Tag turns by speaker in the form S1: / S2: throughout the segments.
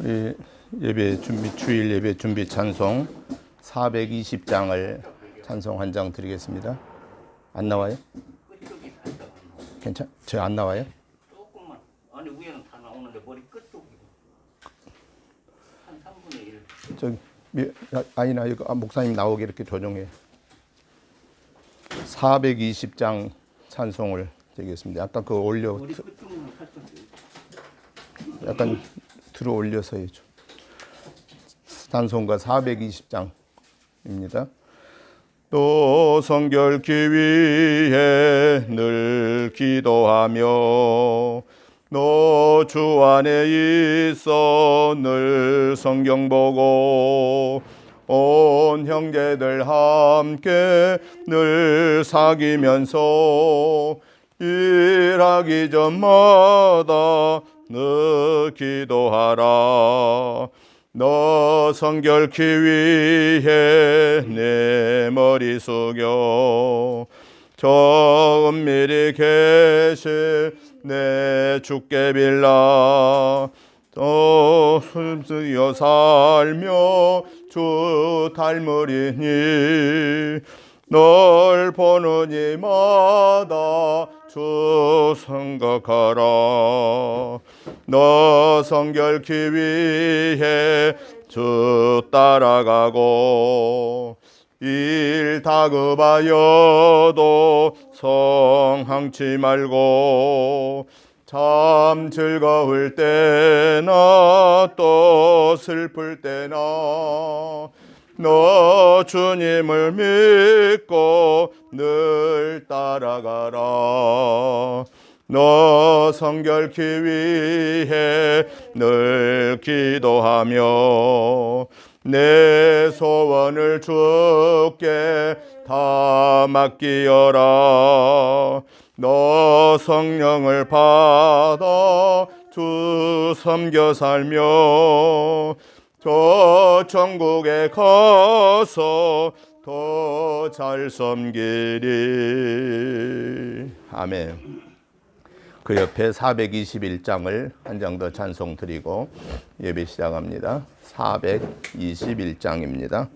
S1: 이 예배 준비 주일 예배 준비 찬송 420장을 찬송 한 장 드리겠습니다. 안 나와요? 괜찮? 저 안 나와요?
S2: 조금만. 아니 위에는 다 나오는데 머리 끝쪽이 한 3분의 1.
S1: 저기 아니나 이거 목사님 나오게 이렇게 조정해. 420장 찬송을 드리겠습니다. 약간 그 올려
S2: 머리 끝쪽만 살짝.
S1: 약간 들어 올려서 해줘. 찬송가 420장입니다. 또 성결케 위해 늘 기도하며 너 주 안에 있어 늘 성경 보고 온 형제들 함께 늘 사귀면서 일하기 전마다 늘 기도하라. 너 성결케 위해 내 머리 숙여 저 은밀히 계신 내 주께 빌라. 또 숨쉬어 살며 주 닮으리니 널 보는 이마다 주 생각하라. 너 성결케 위해 주 따라가고 일 다급하여도 성황치 말고 참 즐거울 때나 또 슬플 때나 너 주님을 믿고 늘 따라가라. 너 성결케 위해 늘 기도하며 내 소원을 주께 다 맡기어라. 너 성령을 받아 주 섬겨 살며 저 천국에 가서 더 잘 섬기리. 아멘. 그 옆에 421장을 한 장 더 찬송 드리고 예배 시작합니다. 421장입니다.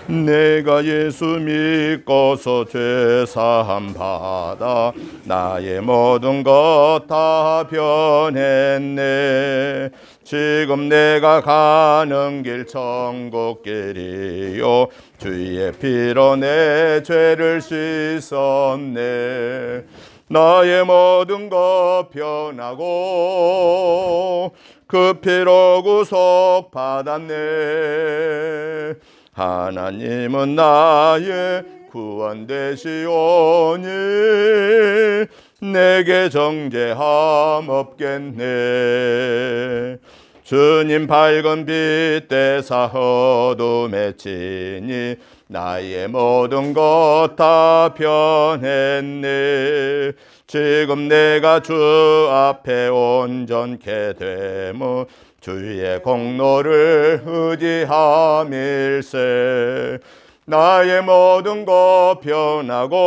S1: 내가 예수 믿고서 죄사함 받아 나의 모든 것 다 변했네. 지금 내가 가는 길 천국길이요 주의 피로 내 죄를 씻었네. 나의 모든 것 변하고 그 피로 구속 받았네. 하나님은 나의 구원 되시오니 내게 정죄함 없겠네. 주님 밝은 빛 대사 어둠에 치니 나의 모든 것 다 변했네. 지금 내가 주 앞에 온전케 되면 주의 공로를 의지함일세. 나의 모든 것 변하고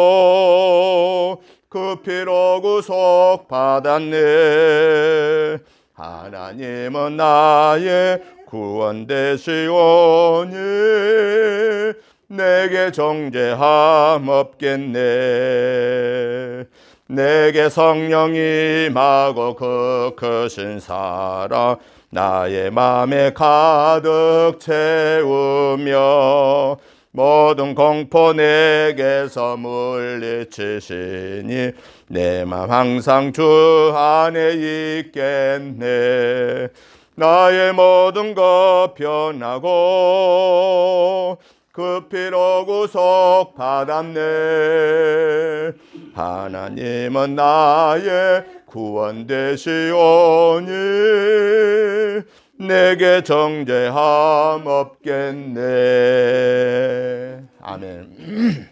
S1: 그 피로 구속 받았네. 하나님은 나의 구원 되시오니 내게 정죄함 없겠네. 내게 성령이 임하고 그 크신 사랑 나의 맘에 가득 채우며 모든 공포 내게서 물리치시니 내 맘 항상 주 안에 있겠네. 나의 모든 것 변하고 그 피로 구속 받았네. 하나님은 나의 구원 되시오니 내게 정죄함 없겠네. 아멘.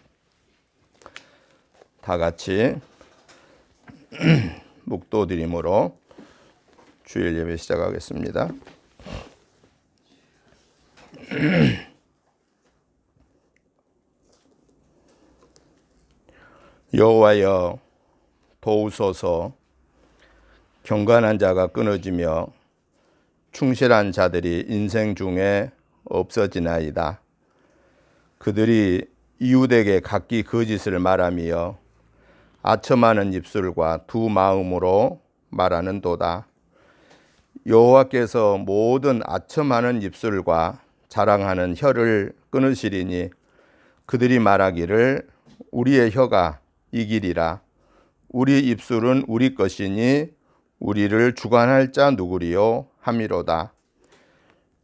S1: 다 같이 묵도드림으로 주일 예배 시작하겠습니다. 여호와여 도우소서. 경건한 자가 끊어지며 충실한 자들이 인생 중에 없어지나이다. 그들이 이웃에게 각기 거짓을 말하며 아첨하는 입술과 두 마음으로 말하는도다. 여호와께서 모든 아첨하는 입술과 자랑하는 혀를 끊으시리니 그들이 말하기를 우리의 혀가 이기리라. 우리 입술은 우리 것이니 우리를 주관할 자 누구리요 함이로다.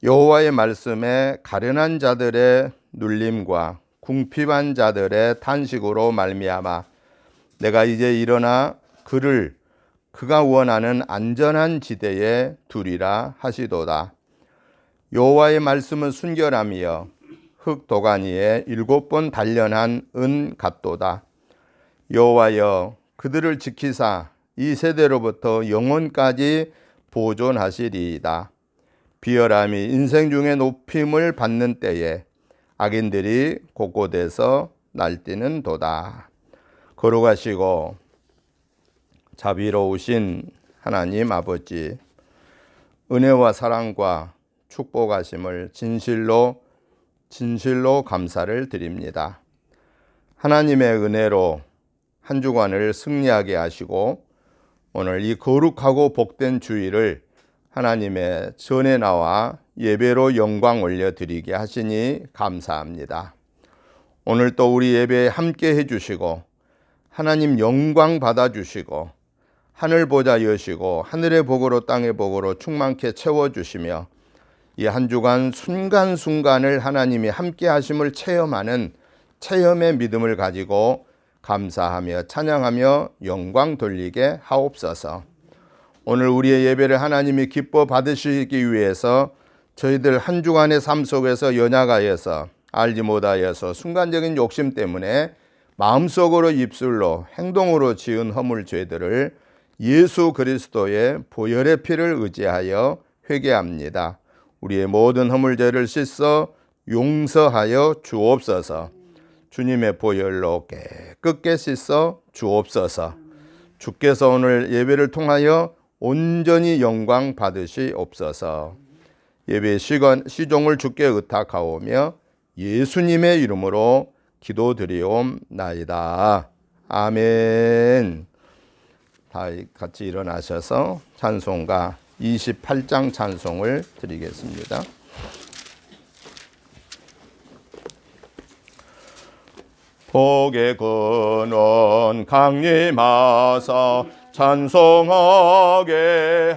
S1: 여호와의 말씀에 가련한 자들의 눌림과 궁핍한 자들의 탄식으로 말미암아 내가 이제 일어나 그를 그가 원하는 안전한 지대에 두리라 하시도다. 여호와의 말씀은 순결하며 흙 도가니에 7번 단련한 은 같도다. 여호와여 그들을 지키사 이 세대로부터 영원까지 보존하시리이다. 비열함이 인생 중에 높임을 받는 때에 악인들이 곳곳에서 날뛰는 도다. 거룩하시고 자비로우신 하나님 아버지, 은혜와 사랑과 축복하심을 진실로 감사를 드립니다. 하나님의 은혜로 한 주간을 승리하게 하시고 오늘 이 거룩하고 복된 주일을 하나님의 전에 나와 예배로 영광 올려드리게 하시니 감사합니다. 오늘 또 우리 예배에 함께 해주시고 하나님 영광 받아주시고 하늘 보좌 여시고 하늘의 복으로 땅의 복으로 충만케 채워주시며 이 한 주간 순간순간을 하나님이 함께 하심을 체험하는 체험의 믿음을 가지고 감사하며 찬양하며 영광 돌리게 하옵소서. 오늘 우리의 예배를 하나님이 기뻐 받으시기 위해서 저희들 한 주간의 삶 속에서 연약하여서 알지 못하여서 순간적인 욕심 때문에 마음속으로 입술로 행동으로 지은 허물 죄들을 예수 그리스도의 보혈의 피를 의지하여 회개합니다. 우리의 모든 허물죄를 씻어 용서하여 주옵소서. 주님의 보혈로 깨끗게 씻어 주옵소서. 주께서 오늘 예배를 통하여 온전히 영광 받으시옵소서. 예배 시종을 주께 의탁하오며 예수님의 이름으로 기도드리옵나이다. 아멘. 다 같이 일어나셔서 찬송가 28장 찬송을 드리겠습니다. 복의 근원 강림하사 찬송하게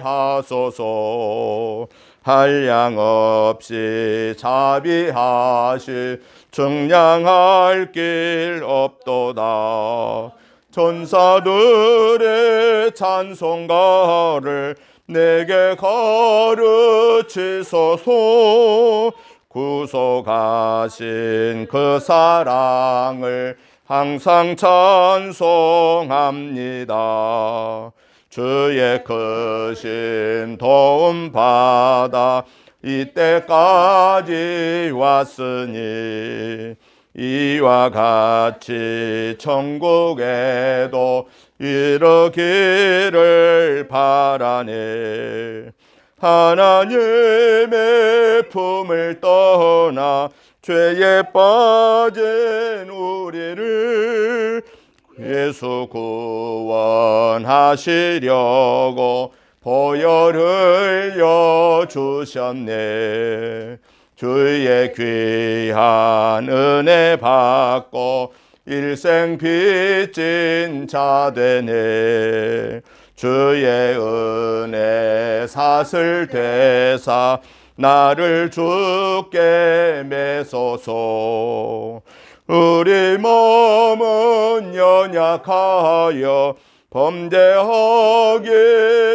S1: 하소서. 한량 없이 자비하시 증량할 길 없도다. 전사들의 찬송가를 내게 가르치소서. 구속하신 그 사랑을 항상 찬송합니다. 주의 크신 도움 받아 이때까지 왔으니 이와 같이 천국에도 이르기를 바라네. 하나님의 품을 떠나 죄에 빠진 우리를 예수 구원하시려고 보혈을 여주셨네. 주의 귀한 은혜 받고 일생 빚진 자 되네. 주의 은혜 사슬 되사 나를 주께 매소서. 우리 몸은 연약하여 범죄하기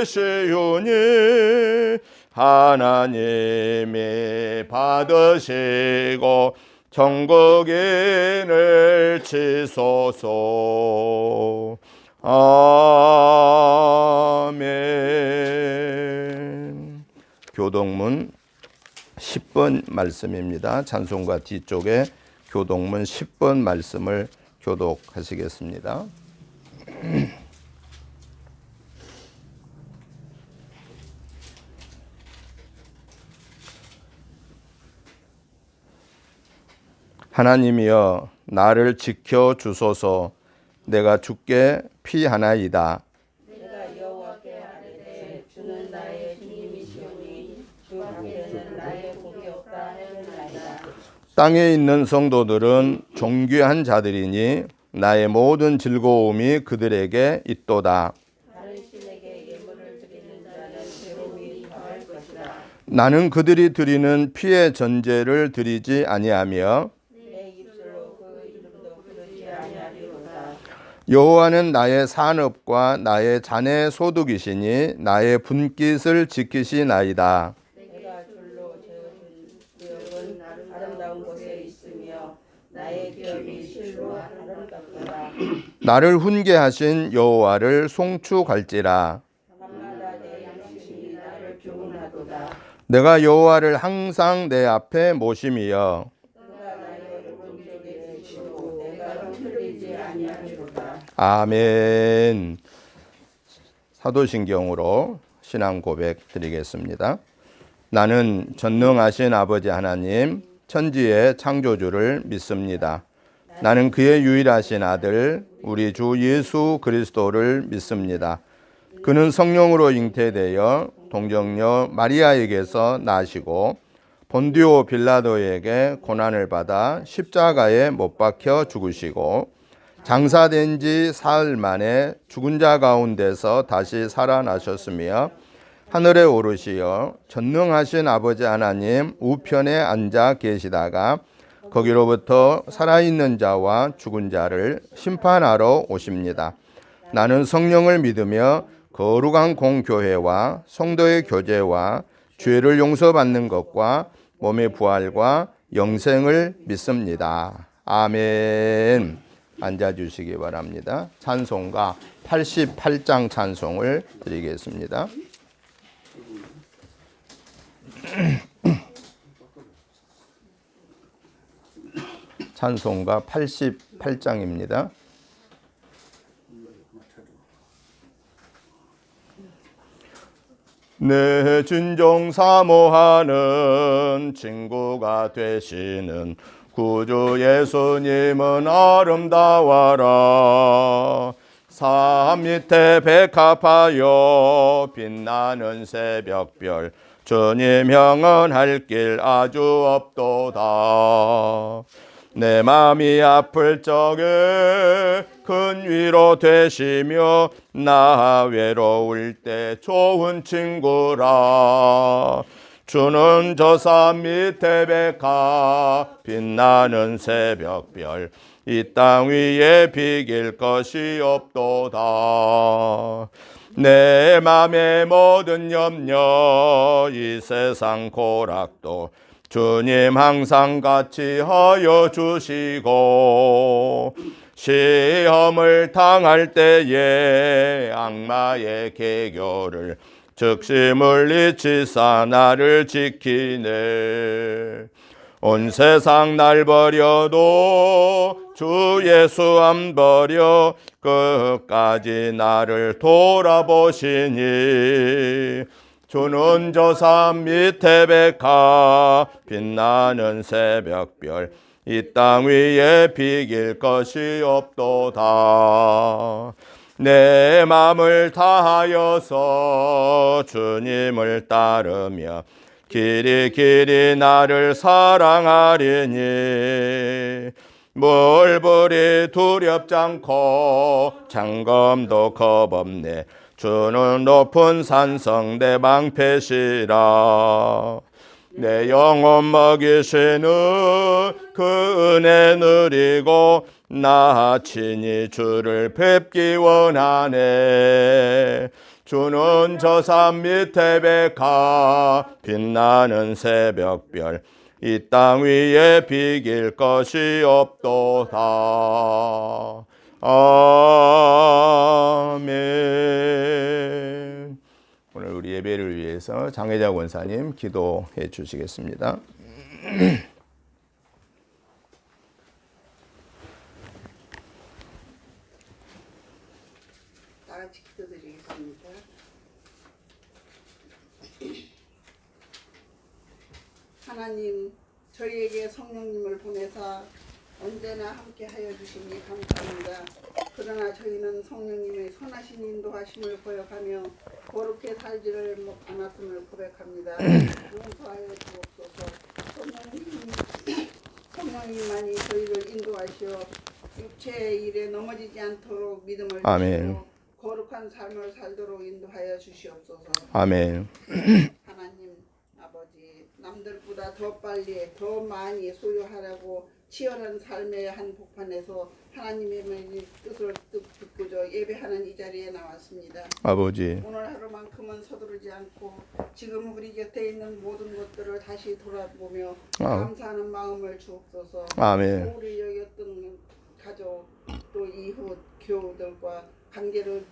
S1: 쉬우니 하나님이 받으시고 천국인을 치소서. 아멘. 교동문 10번 말씀입니다. 찬송가 뒤쪽에 교동문 10번 말씀을 교독하시겠습니다. 하나님이여 나를 지켜 주소서. 내가 주께 피하나이다.
S3: 내가 여호와께 아뢰되 주는 나의 주님이시오니 주 밖에는 나의 복이 없다 하였나이다.
S1: 땅에 있는 성도들은 존귀한 자들이니 나의 모든 즐거움이 그들에게 있도다.
S3: 다른 신에게 예물을 드리는 자는 괴로움이 더할 것이다.
S1: 나는 그들이 드리는 피의 전제를 드리지 아니하며
S3: 내 입술로 그 이름도 부르지 아니하리로다.
S1: 여호와는 나의 산업과 나의 자네 소득이시니 나의 분깃을 지키시나이다.
S3: 내가 줄로 재어준 구역은 아름다운 곳에 있으며 나의 기업이 실로 아름답도다.
S1: 나를 훈계하신 여호와를 송축할지라.
S3: 밤마다 내 양심이 나를 교훈하도다.
S1: 내가 여호와를 항상 내 앞에 모심이여
S3: 그가 나의 오른쪽에 계시고 내가 흔들리지 아니하리로다.
S1: 아멘. 사도신경으로 신앙 고백 드리겠습니다. 나는 전능하신 아버지 하나님, 천지의 창조주를 믿습니다. 나는 그의 유일하신 아들, 우리 주 예수 그리스도를 믿습니다. 그는 성령으로 잉태되어 동정녀 마리아에게서 나시고 본디오 빌라도에게 고난을 받아 십자가에 못 박혀 죽으시고 장사된 지 사흘 만에 죽은 자 가운데서 다시 살아나셨으며 하늘에 오르시어 전능하신 아버지 하나님 우편에 앉아 계시다가 거기로부터 살아있는 자와 죽은 자를 심판하러 오십니다. 나는 성령을 믿으며 거룩한 공교회와 성도의 교제와 죄를 용서받는 것과 몸의 부활과 영생을 믿습니다. 아멘. 앉아주시기 바랍니다. 찬송가 88장 찬송을 드리겠습니다. 찬송가 88장입니다. 내 진정 사모하는 친구가 되시는 구주 예수님은 아름다워라. 산 밑에 백합하여 빛나는 새벽별 주님 형언할 길 아주 없도다. 내 맘이 아플 적에 큰 위로 되시며 나 외로울 때 좋은 친구라. 주는 저 산 밑에 백합 빛나는 새벽별 이 땅 위에 비길 것이 없도다. 내 맘의 모든 염려 이 세상 고락도 주님 항상 같이 하여 주시고 시험을 당할 때에 악마의 계교를 즉시 물리치사 나를 지키네. 온 세상 날 버려도 주 예수 안 버려 끝까지 나를 돌아보시니. 주는 저 산 밑에 백합 빛나는 새벽별 이 땅 위에 비길 것이 없도다. 내 맘을 다하여서 주님을 따르며 길이 길이 나를 사랑하리니. 물불이 두렵지 않고 장검도 겁없네. 주는 높은 산성 내 방패시라. 내 영혼 먹이시는 그 은혜 누리고 나 친히 주를 뵙기 원하네. 주는 저 산 밑에 백합 빛나는 새벽별 이 땅 위에 비길 것이 없도다. 아멘. 오늘 우리 예배를 위해서 장혜자 권사님 기도해 주시겠습니다.
S3: 다 같이 기도드리겠습니다. 하나님, 저희에게 성령님을 보내사 언제나 함께하여 주시니 감사합니다. 그러나 저희는 성령님의 선하신 인도하심을 고역하며 거룩히 살지를 않았음을 고백합니다. 용서하여 주옵소서. 성령님만이 저희를 인도하시어 육체의 일에 넘어지지 않도록 믿음을
S1: 아멘.
S3: 주시고 거룩한 삶을 살도록 인도하여 주시옵소서.
S1: 아멘.
S3: 하나님 아버지, 남들보다 더 빨리 더 많이 소유하라고 치열한 삶의 한복판에서 하나님의 뜻을 듣고자 예배하는 이 자리에 나왔습니다.
S1: 아버지,
S3: 오늘 하루만큼은 서두르지 않고 지금 우리 곁에 있는 모든 것들을 다시 돌아보며 감사하는 마음을 주옵소서.
S1: 아멘.
S3: 우리 여겼던 가족 또 이웃 교우들과 관계를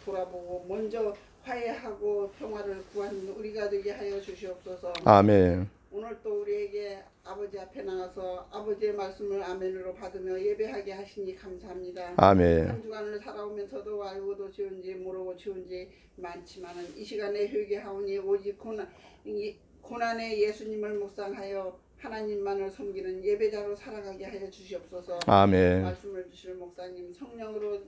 S3: 돌아보고 먼저 화해하고 평화를 구하는 우리가 되게 하여 주시옵소서.
S1: 아멘.
S3: 오늘 또 우리에게 아버지 앞에 나와서 아버지의 말씀을 아멘으로 받으며 예배하게 하시니 감사합니다.
S1: 아멘.
S3: 한 주간을 살아오면서도 알고도 지운지 모르고 지운지 많지만은 이 시간에 회개하오니 오직 고난의 예수님을 묵상하여 하나님만을 섬기는 예배자로 살아가게 하여 주시옵소서.
S1: 아멘.
S3: 말씀을 주실 목사님 성령으로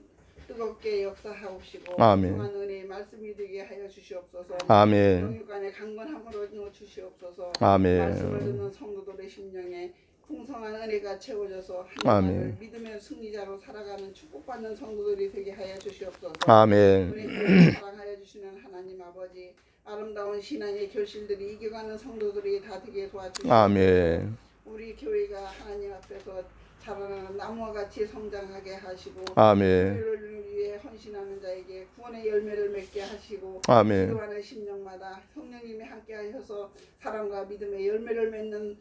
S3: 뜨겁게 역사하옵시고
S1: 아멘.
S3: 풍성한 은혜의 말씀이 되게 하여 주시옵소서.
S1: 아멘.
S3: 영육간의 강건함으로 넣어 주시옵소서.
S1: 아멘.
S3: 말씀을 듣는 성도들의 심령에 풍성한 은혜가 채워져서
S1: 아멘.
S3: 하나님을 믿음의 승리자로 살아가는 축복받는 성도들이 되게 하여 주시옵소서.
S1: 아멘.
S3: 우리 사랑하여 주시는 하나님 아버지, 아름다운 신앙의 결실들이 이겨가는 성도들이 다 되게 도와주시옵소서.
S1: 아멘.
S3: 우리 교회가 하나님 앞에서 자라나는 나무와 같이 성장하게 하시고
S1: 아멘.
S3: 우리를 위해 헌신하는 자에게 구원의 열매를 맺게 하시고
S1: 아멘.
S3: 기도하는 심령마다 성령님이 함께하셔서 사랑과 믿음의 열매를 맺는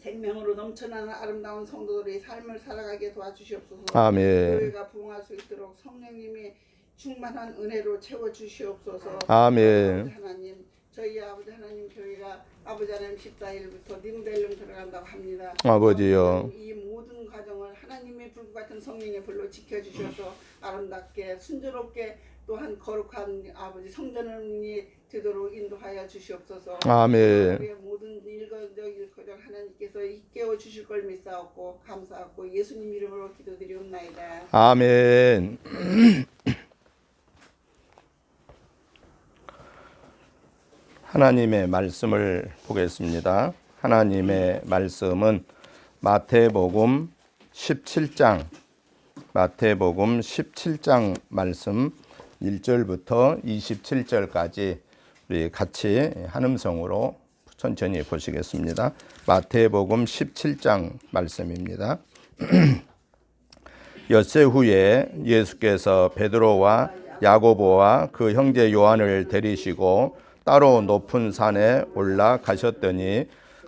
S3: 생명으로 넘쳐나는 아름다운 성도들의 삶을 살아가게 도와주시옵소서.
S1: 아멘.
S3: 교회가 부흥할 수 있도록 성령님이 충만한 은혜로 채워주시옵소서.
S1: 아멘.
S3: 하나님, 저희 아버지 하나님 교회가 아버지 하나님 14일부터 닝델름 들어간다고 합니다.
S1: 아버지요.
S3: 이 모든 과정을 하나님의 불과 같은 성령의 불로 지켜주셔서 아름답게 순조롭게 또한 거룩한 아버지 성전이 되도록 인도하여 주시옵소서.
S1: 아멘.
S3: 우리의 모든 일거정 하나님께서 깨워 주실 걸 믿사옵고 감사하고 예수님 이름으로 기도드리옵나이다.
S1: 아멘. 하나님의 말씀을 보겠습니다. 하나님의 말씀은 마태복음 17장 말씀 1절부터 27절까지 우리 같이 한음성으로 천천히 보시겠습니다. 마태복음 17장 말씀입니다. 엿새 후에 예수께서 베드로와 야고보와 그 형제 요한을 데리시고 따로 높은 산에 올라가셨더니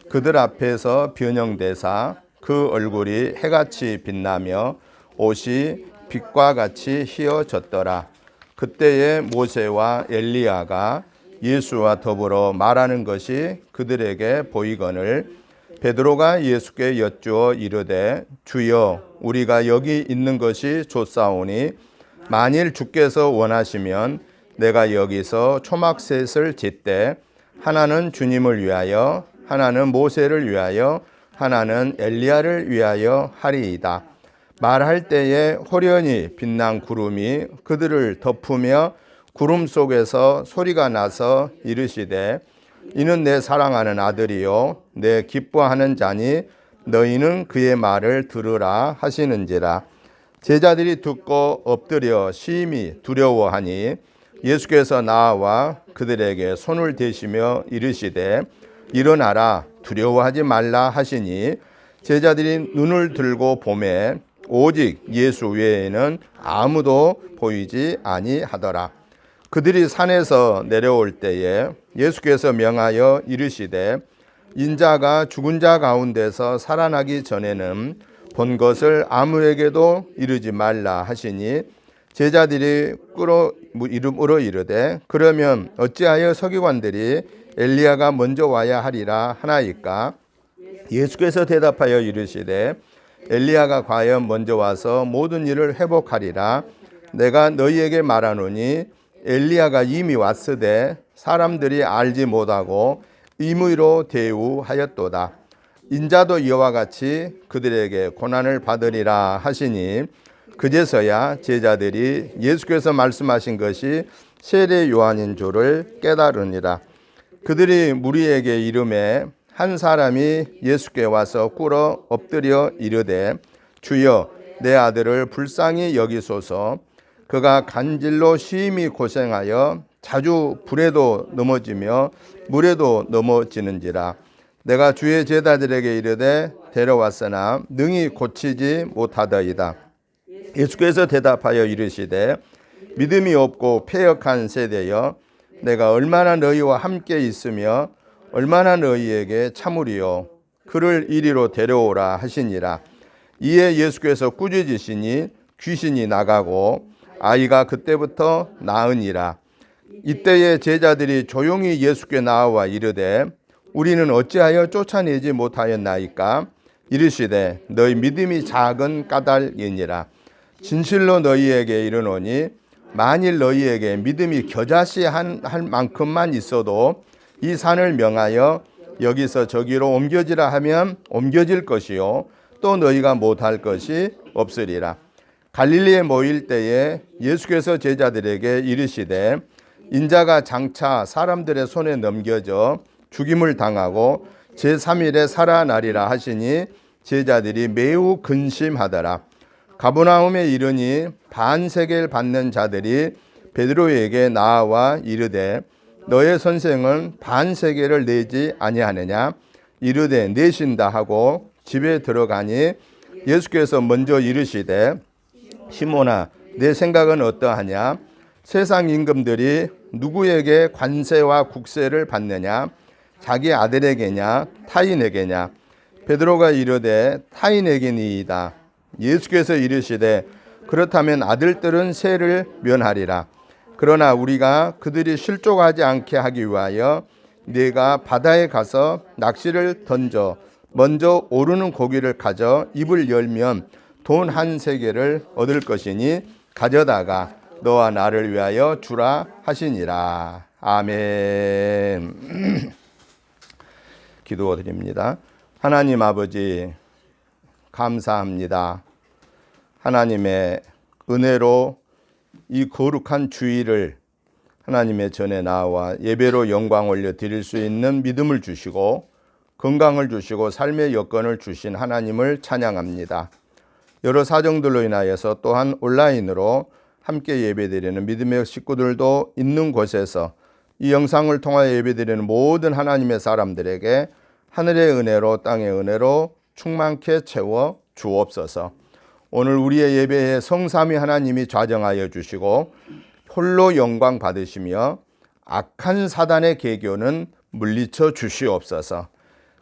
S1: 그들 앞에서 변형되사 그 얼굴이 해같이 빛나며 옷이 빛과 같이 휘어졌더라. 그때에 모세와 엘리야가 예수와 더불어 말하는 것이 그들에게 보이거늘 베드로가 예수께 여쭈어 이르되 주여 우리가 여기 있는 것이 좋사오니 만일 주께서 원하시면 내가 여기서 초막셋을 짓되 하나는 주님을 위하여 하나는 모세를 위하여 하나는 엘리야를 위하여 하리이다. 말할 때에 호련히 빛난 구름이 그들을 덮으며 구름 속에서 소리가 나서 이르시되 이는 내 사랑하는 아들이요 내 기뻐하는 자니 너희는 그의 말을 들으라 하시는지라. 제자들이 듣고 엎드려 심히 두려워하니 예수께서 나와 그들에게 손을 대시며 이르시되 일어나라 두려워하지 말라 하시니 제자들이 눈을 들고 보매 오직 예수 외에는 아무도 보이지 아니하더라. 그들이 산에서 내려올 때에 예수께서 명하여 이르시되 인자가 죽은 자 가운데서 살아나기 전에는 본 것을 아무에게도 이르지 말라 하시니 제자들이 울어 이르되 그러면 어찌하여 서기관들이 엘리야가 먼저 와야 하리라 하나이까? 예수께서 대답하여 이르시되 엘리야가 과연 먼저 와서 모든 일을 회복하리라. 내가 너희에게 말하노니 엘리야가 이미 왔으되 사람들이 알지 못하고 임의로 대우하였도다. 인자도 이와 같이 그들에게 고난을 받으리라 하시니 그제서야 제자들이 예수께서 말씀하신 것이 세례 요한인 줄을 깨달으니라. 그들이 무리에게 이르매 한 사람이 예수께 와서 꿇어 엎드려 이르되 주여 내 아들을 불쌍히 여기소서. 그가 간질로 심히 고생하여 자주 불에도 넘어지며 물에도 넘어지는지라. 내가 주의 제자들에게 이르되 데려왔으나 능히 고치지 못하더이다. 예수께서 대답하여 이르시되 믿음이 없고 패역한 세대여 내가 얼마나 너희와 함께 있으며 얼마나 너희에게 참으리요. 그를 이리로 데려오라 하시니라. 이에 예수께서 꾸짖으시니 귀신이 나가고 아이가 그때부터 나으니라. 이때에 제자들이 조용히 예수께 나와 이르되 우리는 어찌하여 쫓아내지 못하였나이까? 이르시되 너희 믿음이 작은 까닭이니라. 진실로 너희에게 이르노니 만일 너희에게 믿음이 겨자씨 할 만큼만 있어도 이 산을 명하여 여기서 저기로 옮겨지라 하면 옮겨질 것이요 또 너희가 못할 것이 없으리라. 갈릴리에 모일 때에 예수께서 제자들에게 이르시되 인자가 장차 사람들의 손에 넘겨져 죽임을 당하고 제3일에 살아나리라 하시니 제자들이 매우 근심하더라. 가버나움에 이르니 반세겔 받는 자들이 베드로에게 나와 이르되 너의 선생은 반세겔을 내지 아니하느냐? 이르되 내신다 하고 집에 들어가니 예수께서 먼저 이르시되 시몬아 내 생각은 어떠하냐? 세상 임금들이 누구에게 관세와 국세를 받느냐? 자기 아들에게냐 타인에게냐? 베드로가 이르되 타인에게니이다. 예수께서 이르시되 그렇다면 아들들은 세를 면하리라. 그러나 우리가 그들이 실족하지 않게 하기 위하여 네가 바다에 가서 낚시를 던져 먼저 오르는 고기를 가져 입을 열면 돈 한 세겔을 얻을 것이니 가져다가 너와 나를 위하여 주라 하시니라. 아멘. 기도드립니다. 하나님 아버지 감사합니다. 하나님의 은혜로 이 거룩한 주일을 하나님의 전에 나와 예배로 영광 올려 드릴 수 있는 믿음을 주시고 건강을 주시고 삶의 여건을 주신 하나님을 찬양합니다. 여러 사정들로 인하여서 또한 온라인으로 함께 예배드리는 믿음의 식구들도 있는 곳에서 이 영상을 통하여 예배드리는 모든 하나님의 사람들에게 하늘의 은혜로 땅의 은혜로 충만케 채워 주옵소서. 오늘 우리의 예배에 성삼위 하나님이 좌정하여 주시고 홀로 영광 받으시며 악한 사단의 계교는 물리쳐 주시옵소서.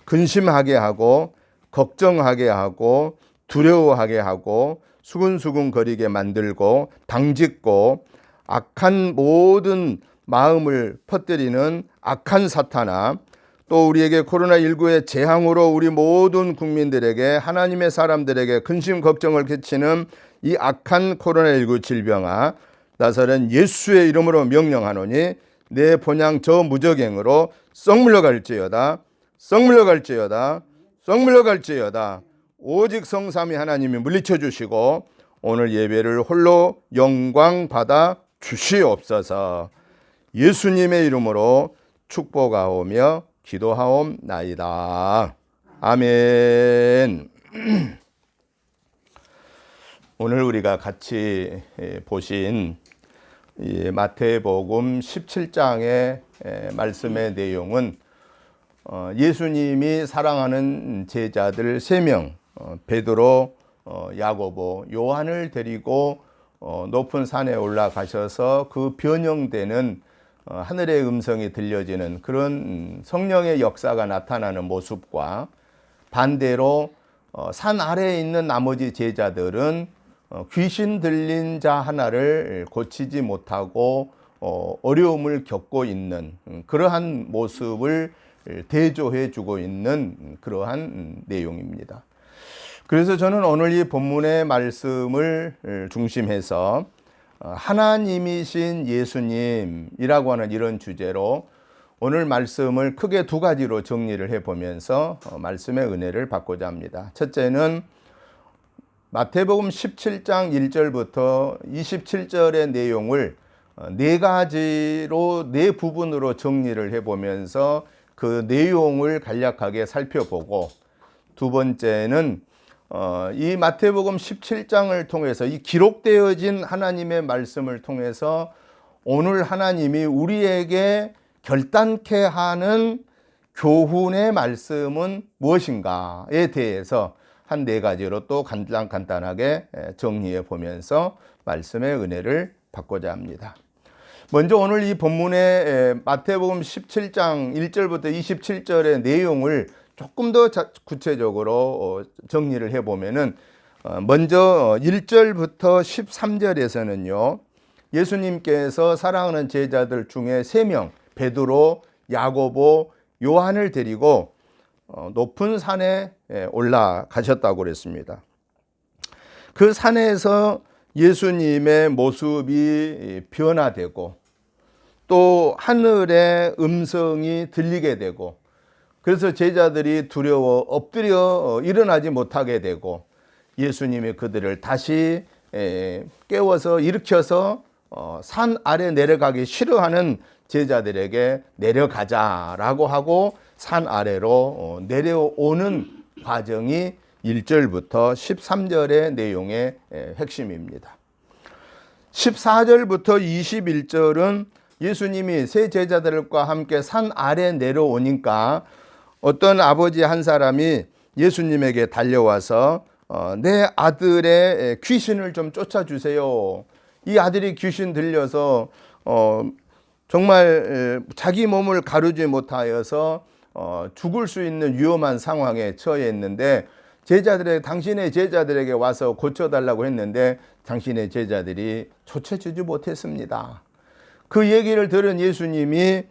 S1: 근심하게 하고 걱정하게 하고 두려워하게 하고 수근수근 거리게 만들고 당짓고 악한 모든 마음을 퍼뜨리는 악한 사탄아, 또 우리에게 코로나19의 재앙으로 우리 모든 국민들에게 하나님의 사람들에게 근심 걱정을 끼치는 이 악한 코로나19 질병아, 나사렛 예수의 이름으로 명령하노니 내 본향 저 무적행으로 썩 물러갈지어다, 썩 물러갈지어다, 썩 물러갈지어다. 오직 성삼위 하나님이 물리쳐 주시고 오늘 예배를 홀로 영광 받아 주시옵소서. 예수님의 이름으로 축복하오며 기도하옵나이다. 아멘. 오늘 우리가 같이 보신 마태복음 17장의 말씀의 내용은 예수님이 사랑하는 제자들 3명 베드로, 야고보, 요한을 데리고 높은 산에 올라가셔서 그 변형되는 하늘의 음성이 들려지는 그런 성령의 역사가 나타나는 모습과 반대로 산 아래에 있는 나머지 제자들은 귀신 들린 자 하나를 고치지 못하고 어려움을 겪고 있는 그러한 모습을 대조해 주고 있는 그러한 내용입니다. 그래서 저는 오늘 이 본문의 말씀을 중심해서 하나님이신 예수님이라고 하는 이런 주제로 오늘 말씀을 크게 두 가지로 정리를 해보면서 말씀의 은혜를 받고자 합니다. 첫째는 마태복음 17장 1절부터 27절의 내용을 네 가지로, 네 부분으로 정리를 해보면서 그 내용을 간략하게 살펴보고, 두 번째는 이 마태복음 17장을 통해서, 이 기록되어진 하나님의 말씀을 통해서 오늘 하나님이 우리에게 결단케 하는 교훈의 말씀은 무엇인가에 대해서 한 네 가지로 또 간단하게 정리해 보면서 말씀의 은혜를 받고자 합니다. 먼저 오늘 이 본문의 마태복음 17장 1절부터 27절의 내용을 조금 더 구체적으로 정리를 해보면은, 먼저 1절부터 13절에서는요, 예수님께서 사랑하는 제자들 중에 3명, 베드로, 야고보, 요한을 데리고 높은 산에 올라가셨다고 그랬습니다. 그 산에서 예수님의 모습이 변화되고, 또 하늘의 음성이 들리게 되고, 그래서 제자들이 두려워 엎드려 일어나지 못하게 되고, 예수님이 그들을 다시 깨워서 일으켜서 산 아래 내려가기 싫어하는 제자들에게 내려가자라고 하고 산 아래로 내려오는 과정이 1절부터 13절의 내용의 핵심입니다. 14절부터 21절은 예수님이 세 제자들과 함께 산 아래 내려오니까 어떤 아버지 한 사람이 예수님에게 달려와서 내 아들의 귀신을 좀 쫓아주세요. 이 아들이 귀신 들려서 정말 자기 몸을 가루지 못하여서 죽을 수 있는 위험한 상황에 처해 있는데, 당신의 제자들에게 와서 고쳐달라고 했는데 당신의 제자들이 고쳐주지 못했습니다. 그 얘기를 들은 예수님이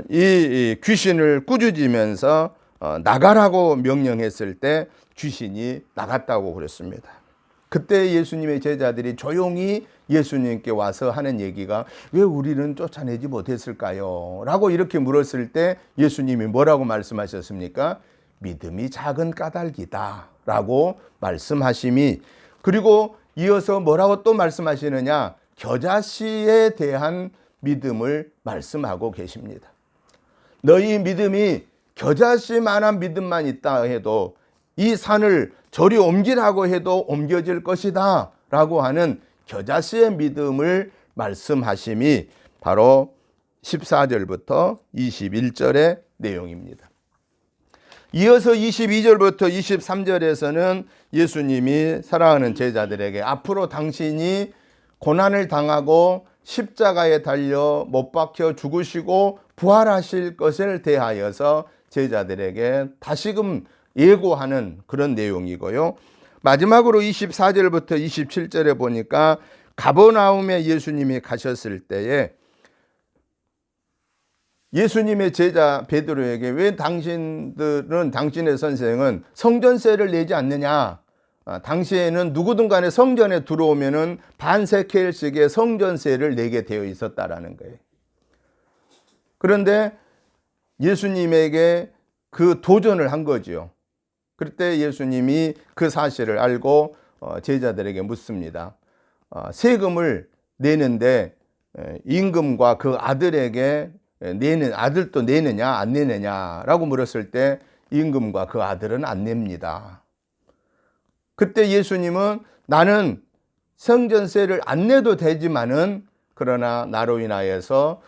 S1: 이 귀신을 꾸짖으면서 나가라고 명령했을 때 귀신이 나갔다고 그랬습니다. 그때 예수님의 제자들이 조용히 예수님께 와서 하는 얘기가, 왜 우리는 쫓아내지 못했을까요? 라고 이렇게 물었을 때 예수님이 뭐라고 말씀하셨습니까? 믿음이 작은 까닭이다 라고 말씀하심이, 그리고 이어서 뭐라고 또 말씀하시느냐, 겨자씨에 대한 믿음을 말씀하고 계십니다. 너희 믿음이 겨자씨만한 믿음만 있다 해도 이 산을 저리 옮기라고 해도 옮겨질 것이다 라고 하는 겨자씨의 믿음을 말씀하심이 바로 14절부터 21절의 내용입니다. 이어서 22절부터 23절에서는 예수님이 사랑하는 제자들에게 앞으로 당신이 고난을 당하고 십자가에 달려 못 박혀 죽으시고 부활하실 것을 대하여서 제자들에게 다시금 예고하는 그런 내용이고요. 마지막으로 24절부터 27절에 보니까 가버나움에 예수님이 가셨을 때에 예수님의 제자 베드로에게, 왜 당신의 선생은 성전세를 내지 않느냐? 당시에는 누구든 간에 성전에 들어오면은 반세켈씩의 성전세를 내게 되어 있었다라는 거예요. 그런데 예수님에게 그 도전을 한 거죠. 그때 예수님이 그 사실을 알고 제자들에게 묻습니다. 세금을 내는데 임금과 그 아들에게 아들도 내느냐 안 내느냐라고 물었을 때 임금과 그 아들은 안 냅니다. 그때 예수님은 나는 성전세를 안 내도 되지만은, 그러나 나로 인하여서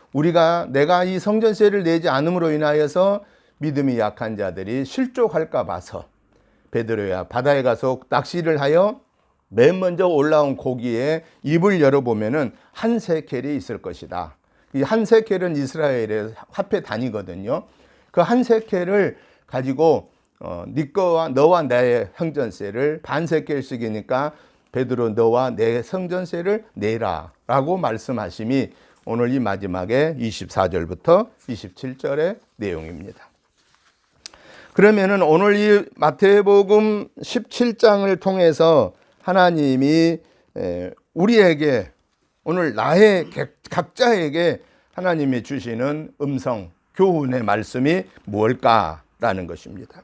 S1: 내가 이 성전세를 내지 않음으로 인하여서 믿음이 약한 자들이 실족할까 봐서 베드로야, 바다에 가서 낚시를 하여 맨 먼저 올라온 고기에 입을 열어보면은 한 세켈이 있을 것이다. 이 한 세켈은 이스라엘의 화폐 단위거든요. 그 한 세켈을 가지고 너와 나의 성전세를 반 세켈씩이니까 베드로 너와 내 성전세를 내라 라고 말씀하심이 오늘 이 마지막에 24절부터 27절의 내용입니다. 그러면은 오늘 이 마태복음 17장을 통해서 하나님이 우리에게, 오늘 각자에게 하나님이 주시는 음성, 교훈의 말씀이 무엇일까라는 것입니다.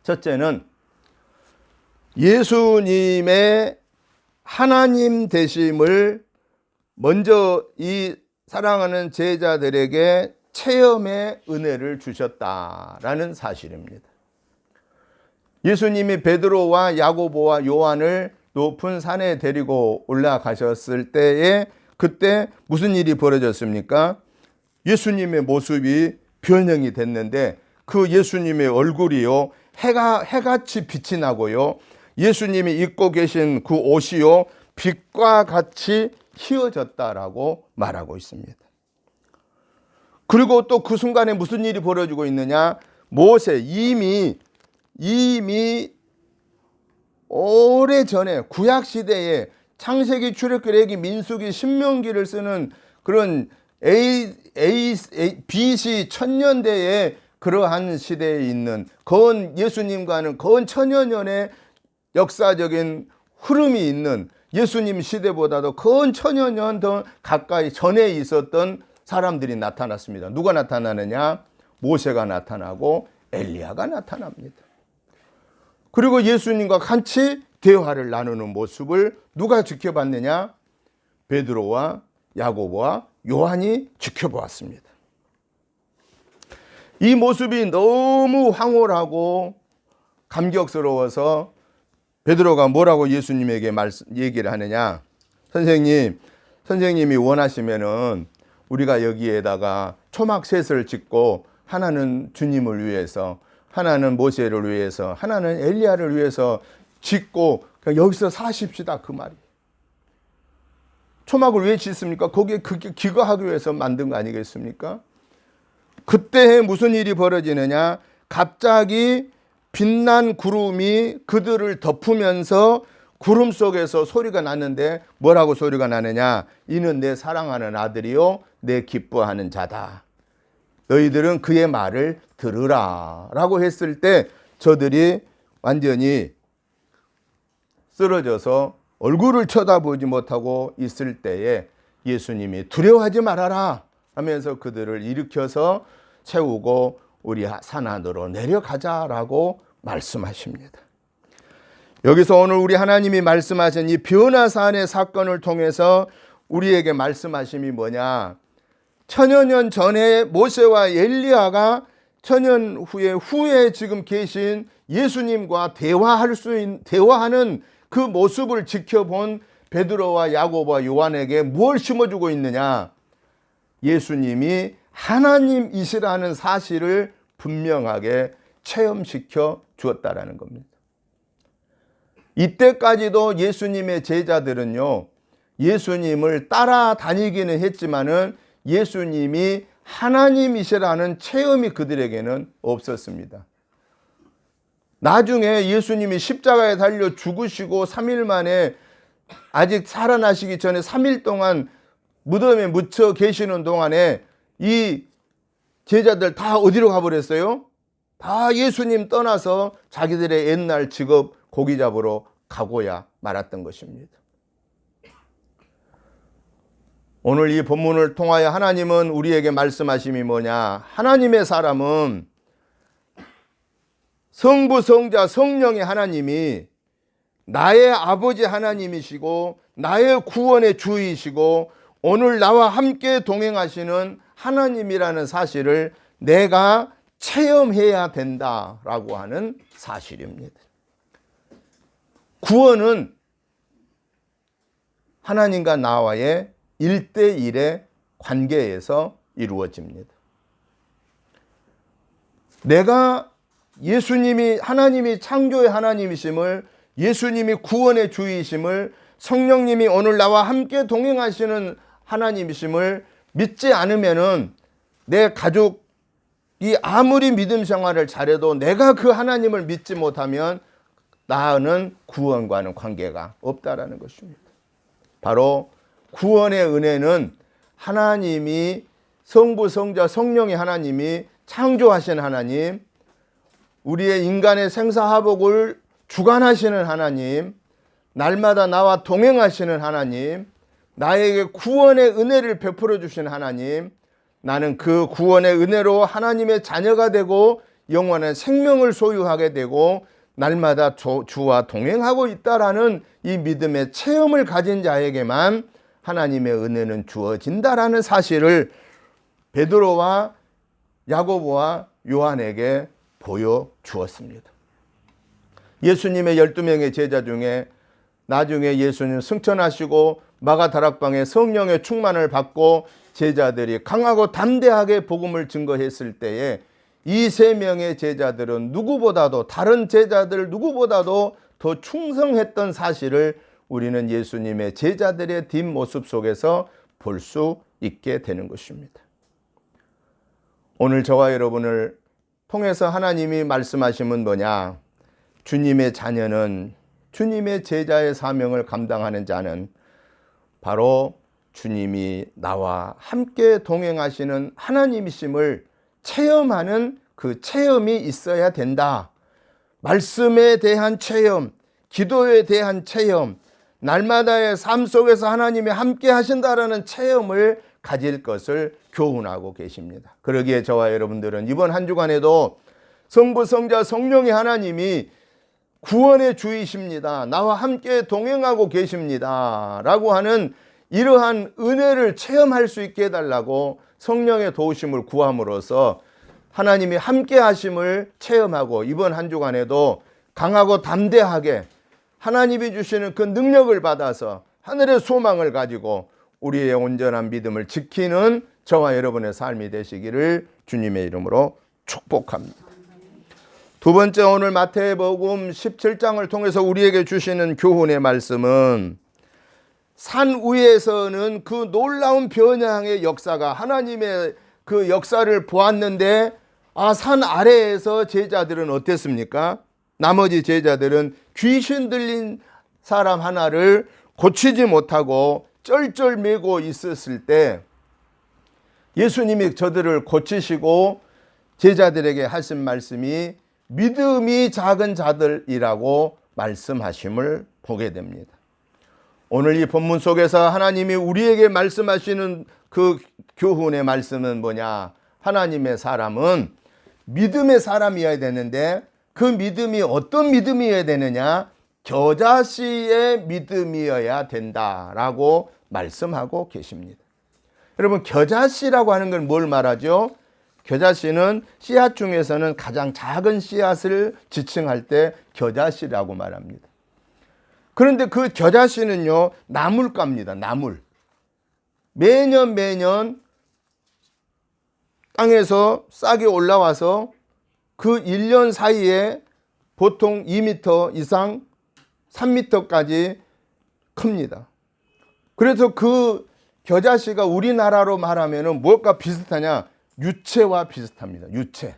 S1: 첫째는 예수님의 하나님 되심을 먼저 이 사랑하는 제자들에게 체험의 은혜를 주셨다라는 사실입니다. 예수님이 베드로와 야고보와 요한을 높은 산에 데리고 올라가셨을 때에 그때 무슨 일이 벌어졌습니까? 예수님의 모습이 변형이 됐는데 그 예수님의 얼굴이요 해같이 빛이 나고요, 예수님이 입고 계신 그 옷이요 빛과 같이 휘어졌다라고 말하고 있습니다. 그리고 또 그 순간에 무슨 일이 벌어지고 있느냐? 모세 이미 오래전에 구약시대에 창세기, 출애굽기, 레위기, 민수기, 신명기를 쓰는 그런 BC 1000년대에 그러한 시대에 있는 건 예수님과는 건 천여 년의 역사적인 흐름이 있는 예수님 시대보다도 건 천여 년 더 가까이 전에 있었던 사람들이 나타났습니다. 누가 나타나느냐? 모세가 나타나고 엘리야가 나타납니다. 그리고 예수님과 같이 대화를 나누는 모습을 누가 지켜봤느냐? 베드로와 야고보와 요한이 지켜보았습니다. 이 모습이 너무 황홀하고 감격스러워서 베드로가 뭐라고 예수님에게 얘기를 하느냐? 선생님이 원하시면은 우리가 여기에다가 초막셋을 짓고 하나는 주님을 위해서, 하나는 모세를 위해서, 하나는 엘리야를 위해서 짓고 그냥 여기서 사십시다, 그 말이. 초막을 왜 짓습니까? 거기에 그게 기거하기 위해서 만든 거 아니겠습니까? 그때 무슨 일이 벌어지느냐? 갑자기 빛난 구름이 그들을 덮으면서 구름 속에서 소리가 났는데 뭐라고 소리가 나느냐? 이는 내 사랑하는 아들이요 내 기뻐하는 자다. 너희들은 그의 말을 들으라 라고 했을 때 저들이 완전히 쓰러져서 얼굴을 쳐다보지 못하고 있을 때에 예수님이 두려워하지 말아라 하면서 그들을 일으켜서 채우고 우리 산 안으로 내려가자라고 말씀하십니다. 여기서 오늘 우리 하나님이 말씀하신 이 변화산의 사건을 통해서 우리에게 말씀하심이 뭐냐? 천여 년 전에 모세와 엘리야가 천년 후에 지금 계신 예수님과 대화하는 그 모습을 지켜본 베드로와 야고보와 요한에게 뭘 심어주고 있느냐? 예수님이 하나님이시라는 사실을 분명하게 체험시켜 주었다라는 겁니다. 이때까지도 예수님의 제자들은요, 예수님을 따라다니기는 했지만은 예수님이 하나님이시라는 체험이 그들에게는 없었습니다. 나중에 예수님이 십자가에 달려 죽으시고 3일 만에 아직 살아나시기 전에 3일 동안 무덤에 묻혀 계시는 동안에 이 제자들 다 어디로 가버렸어요? 다 예수님 떠나서 자기들의 옛날 직업 고기 잡으러 가고야 말았던 것입니다. 오늘 이 본문을 통하여 하나님은 우리에게 말씀하심이 뭐냐? 하나님의 사람은 성부, 성자, 성령의 하나님이 나의 아버지 하나님이시고 나의 구원의 주이시고 오늘 나와 함께 동행하시는 하나님이라는 사실을 내가 체험해야 된다라고 하는 사실입니다. 구원은 하나님과 나와의 1대1의 관계에서 이루어집니다. 내가 예수님이 하나님이 창조의 하나님이심을, 예수님이 구원의 주이심을, 성령님이 오늘 나와 함께 동행하시는 하나님이심을 믿지 않으면은 내 가족이 아무리 믿음 생활을 잘해도 내가 그 하나님을 믿지 못하면 나는 구원과는 관계가 없다라는 것입니다. 바로 구원의 은혜는 하나님이 성부, 성자, 성령의 하나님이 창조하신 하나님, 우리의 인간의 생사화복을 주관하시는 하나님, 날마다 나와 동행하시는 하나님, 나에게 구원의 은혜를 베풀어 주신 하나님, 나는 그 구원의 은혜로 하나님의 자녀가 되고 영원한 생명을 소유하게 되고 날마다 주와 동행하고 있다라는 이 믿음의 체험을 가진 자에게만 하나님의 은혜는 주어진다라는 사실을 베드로와 야고보와 요한에게 보여주었습니다. 예수님의 12명의 제자 중에 나중에 예수님 승천하시고 마가다락방에 성령의 충만을 받고 제자들이 강하고 담대하게 복음을 증거했을 때에 이 세 명의 제자들은 누구보다도 다른 제자들 누구보다도 더 충성했던 사실을 우리는 예수님의 제자들의 뒷모습 속에서 볼 수 있게 되는 것입니다. 오늘 저와 여러분을 통해서 하나님이 말씀하시면 뭐냐? 주님의 자녀는, 주님의 제자의 사명을 감당하는 자는 바로 주님이 나와 함께 동행하시는 하나님이심을 체험하는 그 체험이 있어야 된다. 말씀에 대한 체험, 기도에 대한 체험, 날마다의 삶 속에서 하나님이 함께 하신다라는 체험을 가질 것을 교훈하고 계십니다. 그러기에 저와 여러분들은 이번 한 주간에도 성부, 성자, 성령의 하나님이 구원의 주이십니다. 나와 함께 동행하고 계십니다. 라고 하는 이러한 은혜를 체험할 수 있게 해달라고 성령의 도우심을 구함으로써 하나님이 함께 하심을 체험하고 이번 한 주간에도 강하고 담대하게 하나님이 주시는 그 능력을 받아서 하늘의 소망을 가지고 우리의 온전한 믿음을 지키는 저와 여러분의 삶이 되시기를 주님의 이름으로 축복합니다. 두 번째, 오늘 마태복음 17장을 통해서 우리에게 주시는 교훈의 말씀은 산 위에서는 그 놀라운 변향의 역사가 하나님의 그 역사를 보았는데 산 아래에서 제자들은 어땠습니까? 나머지 제자들은 귀신 들린 사람 하나를 고치지 못하고 쩔쩔매고 있었을 때 예수님이 저들을 고치시고 제자들에게 하신 말씀이 믿음이 작은 자들이라고 말씀하심을 보게 됩니다. 오늘 이 본문 속에서 하나님이 우리에게 말씀하시는 그 교훈의 말씀은 뭐냐? 하나님의 사람은 믿음의 사람이어야 되는데 그 믿음이 어떤 믿음이어야 되느냐? 겨자씨의 믿음이어야 된다라고 말씀하고 계십니다. 여러분, 겨자씨라고 하는 건 뭘 말하죠? 겨자씨는 씨앗 중에서는 가장 작은 씨앗을 지칭할 때 겨자씨라고 말합니다. 그런데 그 겨자씨는요, 나물가입니다. 나물. 매년 땅에서 싹이 올라와서 그 1년 사이에 보통 2m 이상 3m까지 큽니다. 그래서 그 겨자씨가 우리나라로 말하면 뭘까 비슷하냐? 유채와 비슷합니다. 유채.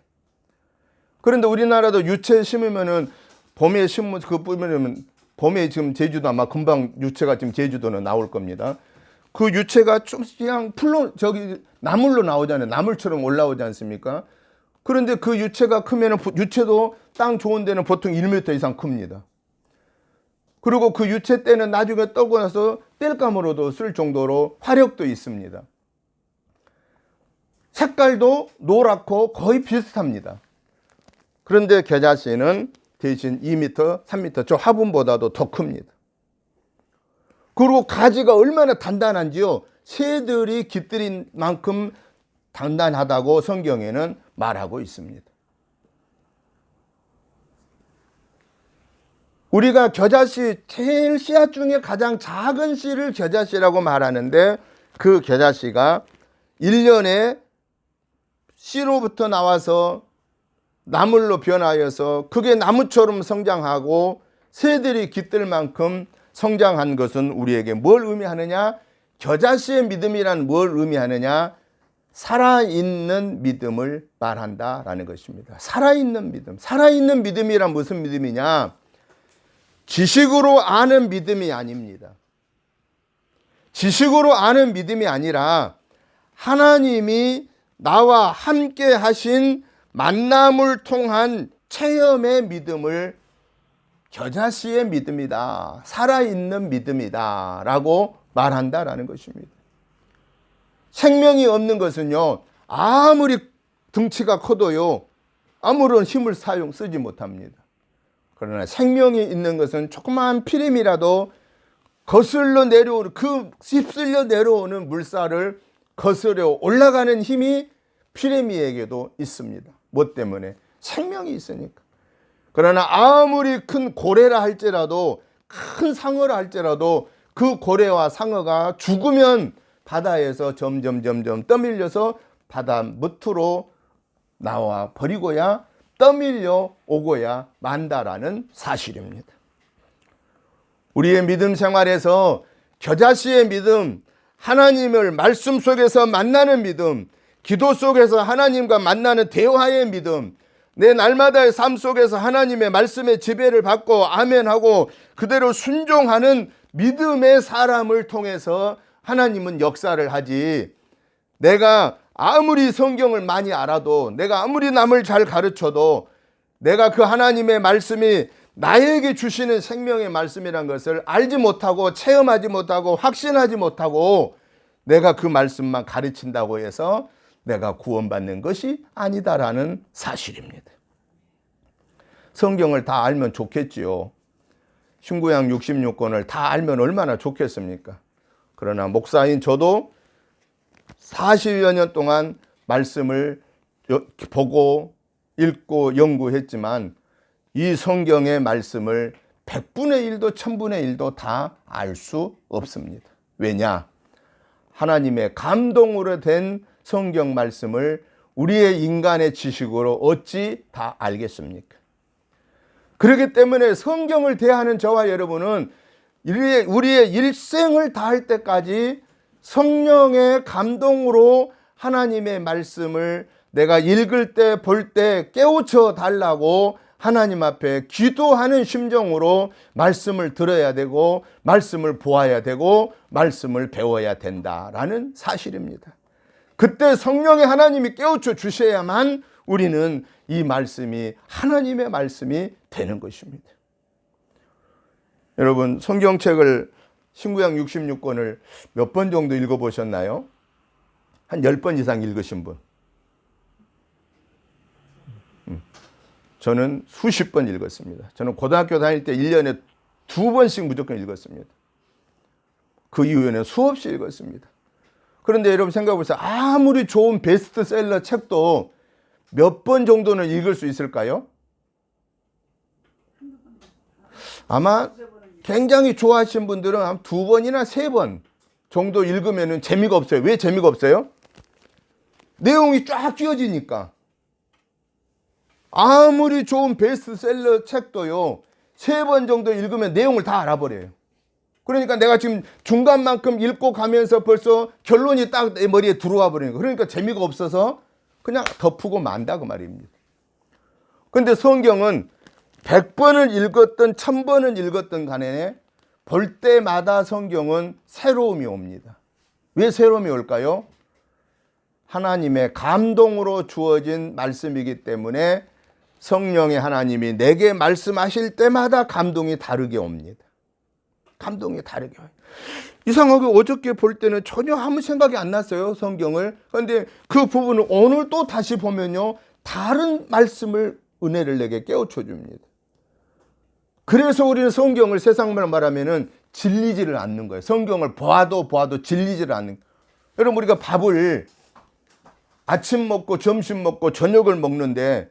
S1: 그런데 우리나라도 유채 심으면은 봄에 심으면 그 뿌리면 봄에 지금 제주도 아마 금방 유채가 지금 제주도는 나올 겁니다. 그 유채가 좀 그냥 풀로 나물로 나오잖아요. 나물처럼 올라오지 않습니까? 그런데 그 유채가 크면은 유채도 땅 좋은 데는 보통 1m 이상 큽니다. 그리고 그 유채 때는 나중에 떠고 나서 땔감으로도 쓸 정도로 화력도 있습니다. 색깔도 노랗고 거의 비슷합니다. 그런데 겨자씨는 대신 2m, 3m 저 화분보다도 더 큽니다. 그리고 가지가 얼마나 단단한지요. 새들이 깃들인 만큼 단단하다고 성경에는 말하고 있습니다. 우리가 겨자씨, 제일 씨앗 중에 가장 작은 씨를 겨자씨라고 말하는데 그 겨자씨가 1년에 씨로부터 나와서 나물로 변하여서 그게 나무처럼 성장하고 새들이 깃들 만큼 성장한 것은 우리에게 뭘 의미하느냐? 겨자씨의 믿음이란 뭘 의미하느냐? 살아있는 믿음을 말한다라는 것입니다. 살아있는 믿음. 살아있는 믿음이란 무슨 믿음이냐? 지식으로 아는 믿음이 아닙니다. 지식으로 아는 믿음이 아니라 하나님이 나와 함께 하신 만남을 통한 체험의 믿음을 겨자씨의 믿음이다. 살아있는 믿음이다. 라고 말한다라는 것입니다. 생명이 없는 것은요, 아무리 등치가 커도요, 아무런 힘을 쓰지 못합니다. 그러나 생명이 있는 것은 조그마한 피림이라도 거슬러 내려오는, 그 휩쓸려 내려오는 물살을 거스려 올라가는 힘이 피레미에게도 있습니다. 뭐 때문에? 생명이 있으니까. 그러나 아무리 큰 고래라 할지라도, 큰 상어라 할지라도 그 고래와 상어가 죽으면 바다에서 점점 떠밀려서 바다 밑으로 나와 버리고야 떠밀려 오고야 만다라는 사실입니다. 우리의 믿음 생활에서 겨자씨의 믿음, 하나님을 말씀 속에서 만나는 믿음, 기도 속에서 하나님과 만나는 대화의 믿음, 내 날마다의 삶 속에서 하나님의 말씀의 지배를 받고 아멘하고 그대로 순종하는 믿음의 사람을 통해서 하나님은 역사를 하지, 내가 아무리 성경을 많이 알아도, 내가 아무리 남을 잘 가르쳐도, 내가 그 하나님의 말씀이 나에게 주시는 생명의 말씀이란 것을 알지 못하고 체험하지 못하고 확신하지 못하고 내가 그 말씀만 가르친다고 해서 내가 구원받는 것이 아니다라는 사실입니다. 성경을 다 알면 좋겠지요. 신구약 66권을 다 알면 얼마나 좋겠습니까? 그러나 목사인 저도 40여 년 동안 말씀을 보고 읽고 연구했지만 이 성경의 말씀을 100분의 1도 1000분의 1도 다 알 수 없습니다. 왜냐? 하나님의 감동으로 된 성경 말씀을 우리의 인간의 지식으로 어찌 다 알겠습니까? 그렇기 때문에 성경을 대하는 저와 여러분은 우리의 일생을 다할 때까지 성령의 감동으로 하나님의 말씀을 내가 읽을 때 볼 때 깨우쳐 달라고 하나님 앞에 기도하는 심정으로 말씀을 들어야 되고 말씀을 보아야 되고 말씀을 배워야 된다라는 사실입니다. 그때 성령의 하나님이 깨우쳐 주셔야만 우리는 이 말씀이 하나님의 말씀이 되는 것입니다. 여러분, 성경책을 신구약 66권을 몇 번 정도 읽어보셨나요? 한 10번 이상 읽으신 분? 저는 수십 번 읽었습니다. 저는 고등학교 다닐 때 1년에 2번씩 무조건 읽었습니다. 그 이후에는 수없이 읽었습니다. 그런데 여러분 생각해 보세요. 아무리 좋은 베스트셀러 책도 몇 번 정도는 읽을 수 있을까요? 아마 굉장히 좋아하시는 분들은 한 2번이나 3번 정도 읽으면 재미가 없어요. 왜 재미가 없어요? 내용이 쫙 끼어지니까. 아무리 좋은 베스트셀러 책도요, 3번 정도 읽으면 내용을 다 알아버려요. 그러니까 내가 지금 중간만큼 읽고 가면서 벌써 결론이 딱 내 머리에 들어와 버리는 거예요. 그러니까 재미가 없어서 그냥 덮고 만다 그 말입니다. 그런데 성경은 100번을 읽었든 1000번을 읽었든 간에 볼 때마다 성경은 새로움이 옵니다. 왜 새로움이 올까요? 하나님의 감동으로 주어진 말씀이기 때문에 성령의 하나님이 내게 말씀하실 때마다 감동이 다르게 옵니다. 감동이 다르게 와요. 이상하게 어저께 볼 때는 전혀 아무 생각이 안 났어요, 성경을. 그런데 그 부분을 오늘 또 다시 보면요, 다른 말씀을, 은혜를 내게 깨우쳐 줍니다. 그래서 우리는 성경을 세상말로 말하면은 질리지를 않는 거예요. 성경을 보아도 질리지를 않는 거예요. 여러분, 우리가 밥을 아침 먹고 점심 먹고 저녁을 먹는데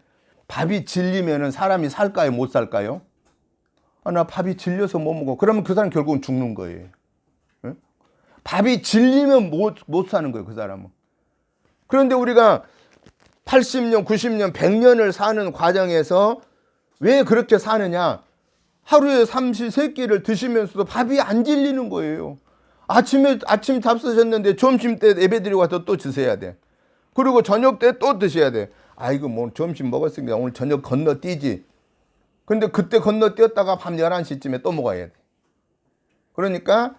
S1: 밥이 질리면은 사람이 살까요, 못 살까요? 나 밥이 질려서 못 먹어. 그러면 그 사람 결국은 죽는 거예요. 네? 밥이 질리면 못 사는 거예요, 그 사람은. 그런데 우리가 80년, 90년, 100년을 사는 과정에서 왜 그렇게 사느냐? 하루에 삼시세끼를 드시면서도 밥이 안 질리는 거예요. 아침 잡수셨는데 점심 때 예배드리고 와서 또 드셔야 돼. 그리고 저녁 때 또 드셔야 돼. 아이고, 뭐 점심 먹었으니까 오늘 저녁 건너뛰지. 근데 그때 건너뛰었다가 밤 11시쯤에 또 먹어야 돼. 그러니까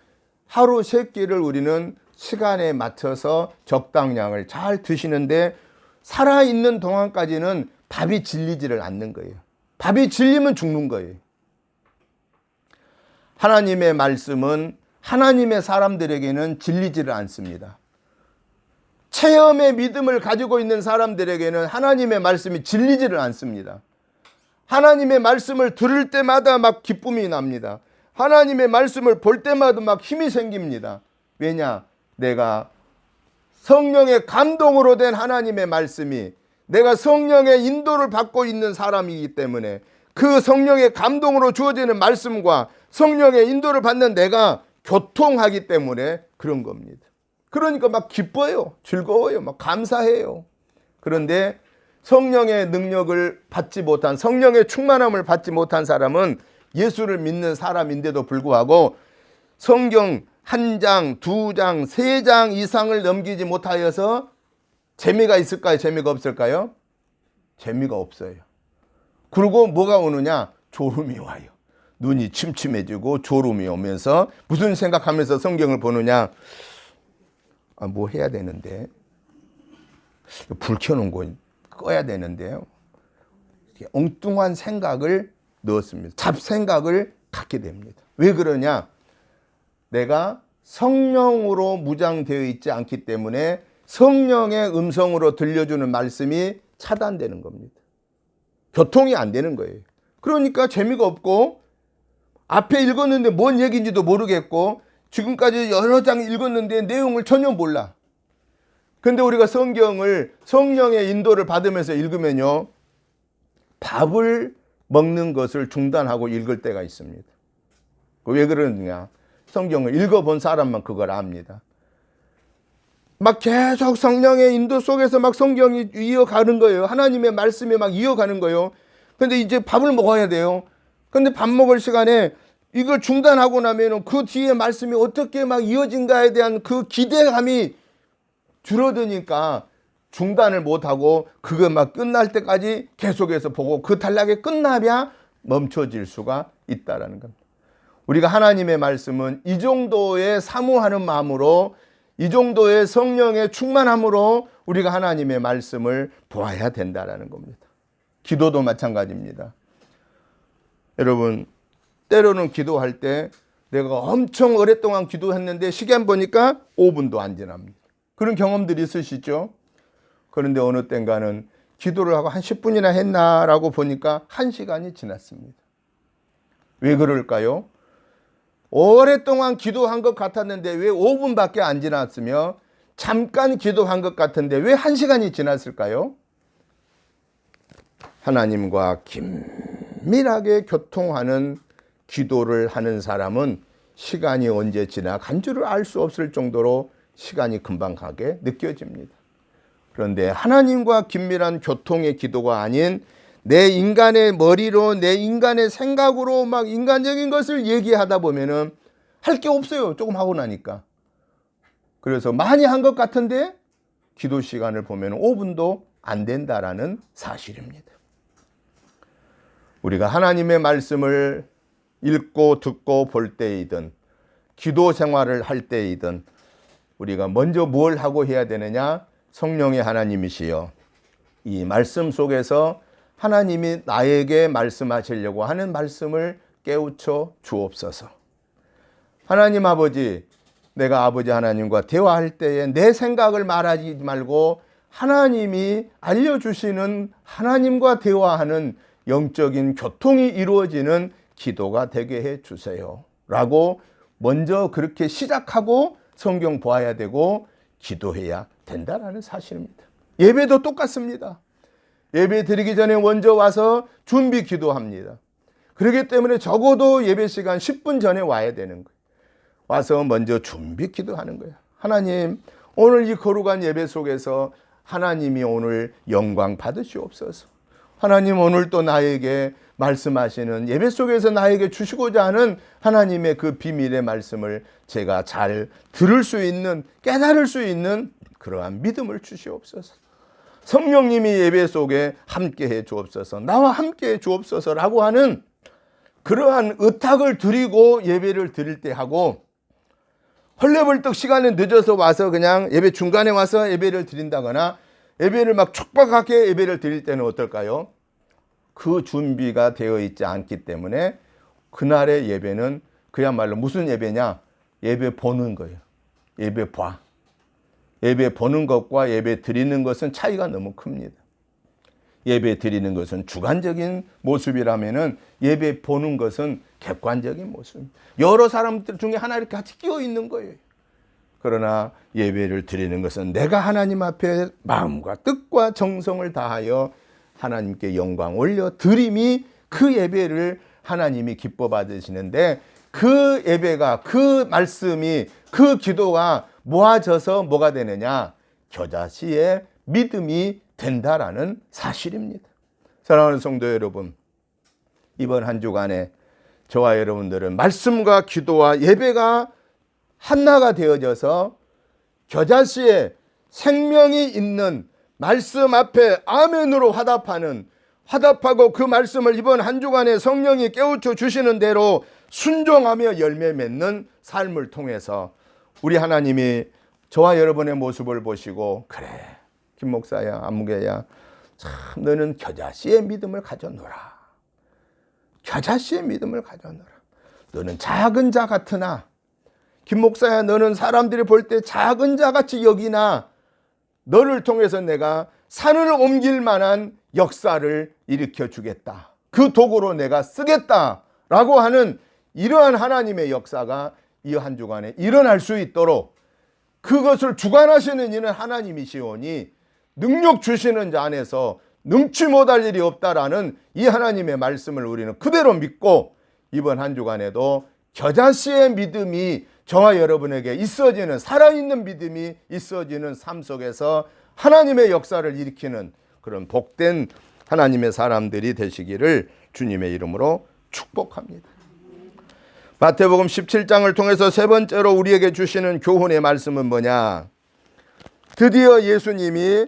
S1: 하루 3끼를 우리는 시간에 맞춰서 적당량을 잘 드시는데 살아있는 동안까지는 밥이 질리지를 않는 거예요. 밥이 질리면 죽는 거예요. 하나님의 말씀은 하나님의 사람들에게는 질리지를 않습니다. 체험의 믿음을 가지고 있는 사람들에게는 하나님의 말씀이 질리지를 않습니다. 하나님의 말씀을 들을 때마다 막 기쁨이 납니다. 하나님의 말씀을 볼 때마다 막 힘이 생깁니다. 왜냐? 내가 성령의 감동으로 된 하나님의 말씀이, 내가 성령의 인도를 받고 있는 사람이기 때문에 그 성령의 감동으로 주어지는 말씀과 성령의 인도를 받는 내가 교통하기 때문에 그런 겁니다. 그러니까 막 기뻐요. 즐거워요. 막 감사해요. 그런데 성령의 능력을 받지 못한, 성령의 충만함을 받지 못한 사람은 예수를 믿는 사람인데도 불구하고 성경 1장, 2장, 3장 이상을 넘기지 못하여서 재미가 있을까요? 재미가 없을까요? 재미가 없어요. 그리고 뭐가 오느냐? 졸음이 와요. 눈이 침침해지고 졸음이 오면서 무슨 생각하면서 성경을 보느냐? 뭐 해야 되는데, 불 켜놓은 거 꺼야 되는데요. 엉뚱한 생각을 넣었습니다. 잡생각을 갖게 됩니다. 왜 그러냐? 내가 성령으로 무장되어 있지 않기 때문에 성령의 음성으로 들려주는 말씀이 차단되는 겁니다. 교통이 안 되는 거예요. 그러니까 재미가 없고 앞에 읽었는데 뭔 얘기인지도 모르겠고 지금까지 여러 장 읽었는데 내용을 전혀 몰라. 근데 우리가 성경을 성령의 인도를 받으면서 읽으면요, 밥을 먹는 것을 중단하고 읽을 때가 있습니다. 왜 그러느냐? 성경을 읽어본 사람만 그걸 압니다. 막 계속 성령의 인도 속에서 막 성경이 이어가는 거예요. 하나님의 말씀이 막 이어가는 거예요. 근데 이제 밥을 먹어야 돼요. 근데 밥 먹을 시간에 이걸 중단하고 나면 그 뒤에 말씀이 어떻게 막 이어진가에 대한 그 기대감이 줄어드니까 중단을 못하고 그거 막 끝날 때까지 계속해서 보고 그 단락이 끝나야 멈춰질 수가 있다는 겁니다. 우리가 하나님의 말씀은 이 정도의 사모하는 마음으로, 이 정도의 성령의 충만함으로 우리가 하나님의 말씀을 보아야 된다는 겁니다. 기도도 마찬가지입니다. 여러분, 때로는 기도할 때 내가 엄청 오랫동안 기도했는데 시간 보니까 5분도 안 지납니다. 그런 경험들이 있으시죠? 그런데 어느 땐가는 기도를 하고 한 10분이나 했나라고 보니까 1시간이 지났습니다. 왜 그럴까요? 오랫동안 기도한 것 같았는데 왜 5분밖에 안 지났으며 잠깐 기도한 것 같은데 왜 1시간이 지났을까요? 하나님과 긴밀하게 교통하는 기도를 하는 사람은 시간이 언제 지나간 줄을 알 수 없을 정도로 시간이 금방 가게 느껴집니다. 그런데 하나님과 긴밀한 교통의 기도가 아닌 내 인간의 머리로, 내 인간의 생각으로 막 인간적인 것을 얘기하다 보면은 할 게 없어요. 조금 하고 나니까. 그래서 많이 한 것 같은데 기도 시간을 보면 5분도 안 된다라는 사실입니다. 우리가 하나님의 말씀을 읽고 듣고 볼 때이든 기도 생활을 할 때이든 우리가 먼저 뭘 하고 해야 되느냐? 성령의 하나님이시여, 이 말씀 속에서 하나님이 나에게 말씀하시려고 하는 말씀을 깨우쳐 주옵소서. 하나님 아버지, 내가 아버지 하나님과 대화할 때에 내 생각을 말하지 말고 하나님이 알려주시는, 하나님과 대화하는 영적인 교통이 이루어지는 기도가 되게 해 주세요 라고 먼저 그렇게 시작하고 성경 보아야 되고 기도해야 된다는 사실입니다. 예배도 똑같습니다. 예배 드리기 전에 먼저 와서 준비 기도합니다. 그렇기 때문에 적어도 예배 시간 10분 전에 와야 되는 거예요. 와서 먼저 준비 기도하는 거예요. 하나님, 오늘 이 거룩한 예배 속에서 하나님이 오늘 영광 받으시옵소서. 하나님, 오늘 또 나에게 말씀하시는, 예배 속에서 나에게 주시고자 하는 하나님의 그 비밀의 말씀을 제가 잘 들을 수 있는, 깨달을 수 있는 그러한 믿음을 주시옵소서. 성령님이 예배 속에 함께해 주옵소서, 나와 함께해 주옵소서라고 하는 그러한 의탁을 드리고 예배를 드릴 때 하고, 헐레벌떡 시간이 늦어서 와서 그냥 예배 중간에 와서 예배를 드린다거나 예배를 막 촉박하게 예배를 드릴 때는 어떨까요? 그 준비가 되어 있지 않기 때문에 그날의 예배는 그야말로 무슨 예배냐? 예배 보는 거예요. 예배 봐. 예배 보는 것과 예배 드리는 것은 차이가 너무 큽니다. 예배 드리는 것은 주관적인 모습이라면은 예배 보는 것은 객관적인 모습. 여러 사람들 중에 하나 이렇게 같이 끼어 있는 거예요. 그러나 예배를 드리는 것은 내가 하나님 앞에 마음과 뜻과 정성을 다하여 하나님께 영광 올려 드림이 그 예배를 하나님이 기뻐 받으시는데, 그 예배가, 그 말씀이, 그 기도가 모아져서 뭐가 되느냐? 겨자씨의 믿음이 된다라는 사실입니다. 사랑하는 성도 여러분, 이번 한 주간에 저와 여러분들은 말씀과 기도와 예배가 하나가 되어져서 겨자씨의 생명이 있는 말씀 앞에 아멘으로 화답하고 그 말씀을 이번 한 주간에 성령이 깨우쳐 주시는 대로 순종하며 열매 맺는 삶을 통해서 우리 하나님이 저와 여러분의 모습을 보시고, 그래 김 목사야, 안무개야, 참 너는 겨자씨의 믿음을 가져노라. 겨자씨의 믿음을 가져노라. 너는 작은 자 같으나, 김 목사야 너는 사람들이 볼 때 작은 자 같이 여기나 너를 통해서 내가 산을 옮길 만한 역사를 일으켜 주겠다. 그 도구로 내가 쓰겠다라고 하는 이러한 하나님의 역사가 이 한 주간에 일어날 수 있도록, 그것을 주관하시는 이는 하나님이시오니 능력 주시는 자 안에서 능치 못할 일이 없다라는 이 하나님의 말씀을 우리는 그대로 믿고, 이번 한 주간에도 겨자씨의 믿음이 저와 여러분에게 있어지는, 살아있는 믿음이 있어지는 삶 속에서 하나님의 역사를 일으키는 그런 복된 하나님의 사람들이 되시기를 주님의 이름으로 축복합니다. 마태복음 17장을 통해서 세 번째로 우리에게 주시는 교훈의 말씀은 뭐냐? 드디어 예수님이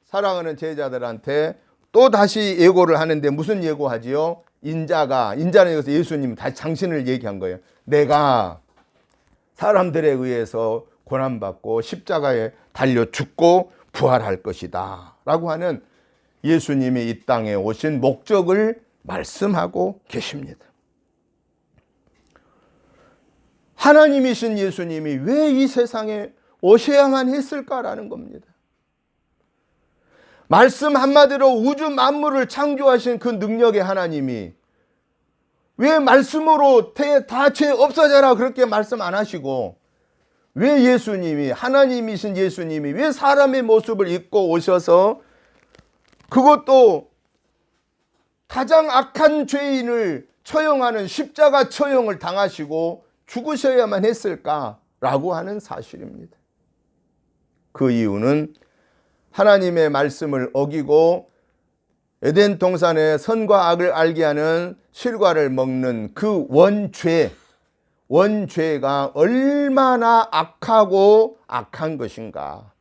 S1: 사랑하는 제자들한테 또 다시 예고를 하는데, 무슨 예고하지요? 인자는 여기서 예수님 다시 당신을 얘기한 거예요. 내가 사람들에 의해서 고난받고 십자가에 달려 죽고 부활할 것이다 라고 하는 예수님이 이 땅에 오신 목적을 말씀하고 계십니다. 하나님이신 예수님이 왜 이 세상에 오셔야만 했을까라는 겁니다. 말씀 한마디로 우주 만물을 창조하신 그 능력의 하나님이 왜 말씀으로 다 죄 없어져라 그렇게 말씀 안 하시고, 왜 예수님이, 하나님이신 예수님이 왜 사람의 모습을 입고 오셔서 그것도 가장 악한 죄인을 처형하는 십자가 처형을 당하시고 죽으셔야만 했을까라고 하는 사실입니다. 그 이유는 하나님의 말씀을 어기고 에덴 동산의 선과 악을 알게 하는 실과를 먹는 그 원죄가 얼마나 악하고 악한 것인가.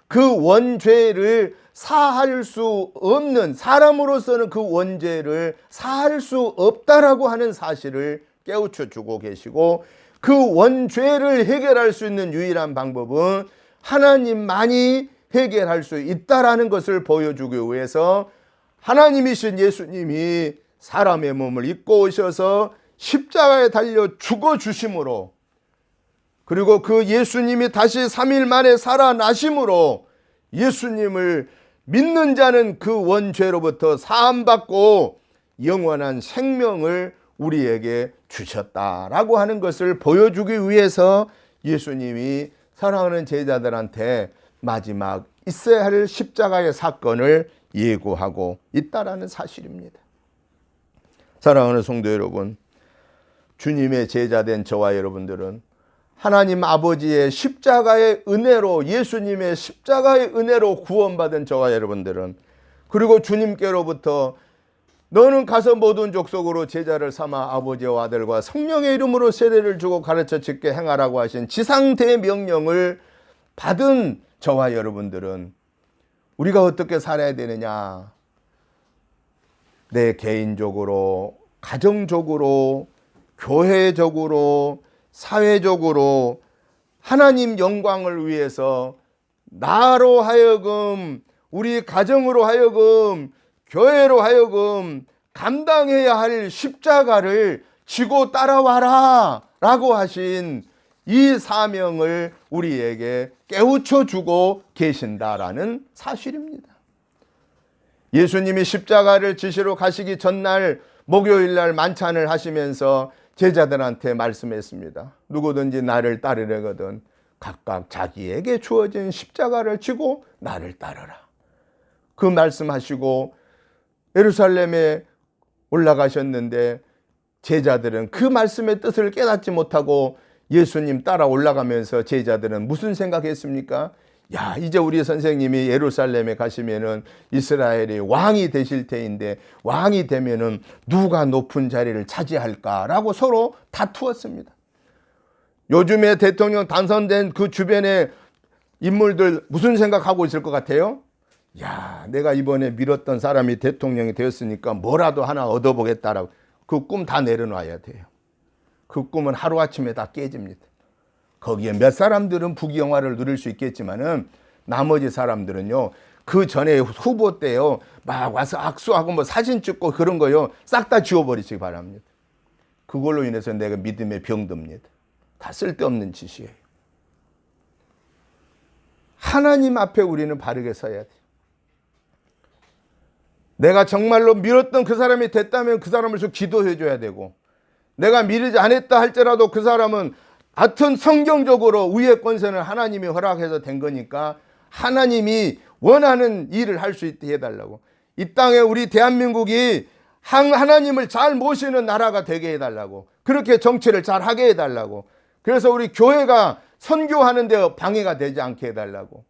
S1: 그 원죄를 사할 수 없는, 사람으로서는 그 원죄를 사할 수 없다라고 하는 사실을 깨우쳐 주고 계시고, 그 원죄를 해결할 수 있는 유일한 방법은 하나님만이 해결할 수 있다라는 것을 보여주기 위해서 하나님이신 예수님이 사람의 몸을 입고 오셔서 십자가에 달려 죽어주심으로, 그리고 그 예수님이 다시 3일 만에 살아나심으로 예수님을 믿는 자는 그 원죄로부터 사함받고 영원한 생명을 우리에게 주셨다라고 하는 것을 보여주기 위해서 예수님이 사랑하는 제자들한테 마지막 있어야 할 십자가의 사건을 예고하고 있다라는 사실입니다. 사랑하는 성도 여러분, 주님의 제자된 저와 여러분들은 하나님 아버지의 십자가의 은혜로, 예수님의 십자가의 은혜로 구원받은 저와 여러분들은, 그리고 주님께로부터 너는 가서 모든 족속으로 제자를 삼아 아버지와 아들과 성령의 이름으로 세례를 주고 가르쳐 짓게 행하라고 하신 지상대명령을 받은 저와 여러분들은 우리가 어떻게 살아야 되느냐? 내 개인적으로, 가정적으로, 교회적으로, 사회적으로 하나님 영광을 위해서 나로 하여금, 우리 가정으로 하여금, 교회로 하여금 감당해야 할 십자가를 지고 따라와라 라고 하신 이 사명을 우리에게 깨우쳐 주고 계신다라는 사실입니다. 예수님이 십자가를 지시러 가시기 전날 목요일 날 만찬을 하시면서 제자들한테 말씀했습니다. 누구든지 나를 따르려거든 각각 자기에게 주어진 십자가를 지고 나를 따르라. 그 말씀하시고 예루살렘에 올라가셨는데 제자들은 그 말씀의 뜻을 깨닫지 못하고 예수님 따라 올라가면서 제자들은 무슨 생각했습니까? 야, 이제 우리 선생님이 예루살렘에 가시면은 이스라엘의 왕이 되실 테인데 왕이 되면은 누가 높은 자리를 차지할까라고 서로 다투었습니다. 요즘에 대통령 당선된 그 주변의 인물들 무슨 생각하고 있을 것 같아요? 야, 내가 이번에 밀었던 사람이 대통령이 되었으니까 뭐라도 하나 얻어보겠다라고 그 꿈 다 내려놔야 돼요. 그 꿈은 하루아침에 다 깨집니다. 거기에 몇 사람들은 부귀영화를 누릴 수 있겠지만은 나머지 사람들은요, 그 전에 후보 때요, 막 와서 악수하고 뭐 사진 찍고 그런 거요, 싹 다 지워버리시기 바랍니다. 그걸로 인해서 내가 믿음에 병듭니다. 다 쓸데없는 짓이에요. 하나님 앞에 우리는 바르게 서야 돼요. 내가 정말로 밀었던 그 사람이 됐다면 그 사람을 좀 기도해 줘야 되고, 내가 밀지 않았다 할지라도 그 사람은 하여튼 성경적으로 위의 권세는 하나님이 허락해서 된 거니까 하나님이 원하는 일을 할 수 있게 해달라고. 이 땅에 우리 대한민국이 하나님을 잘 모시는 나라가 되게 해달라고. 그렇게 정치를 잘 하게 해달라고. 그래서 우리 교회가 선교하는 데 방해가 되지 않게 해달라고.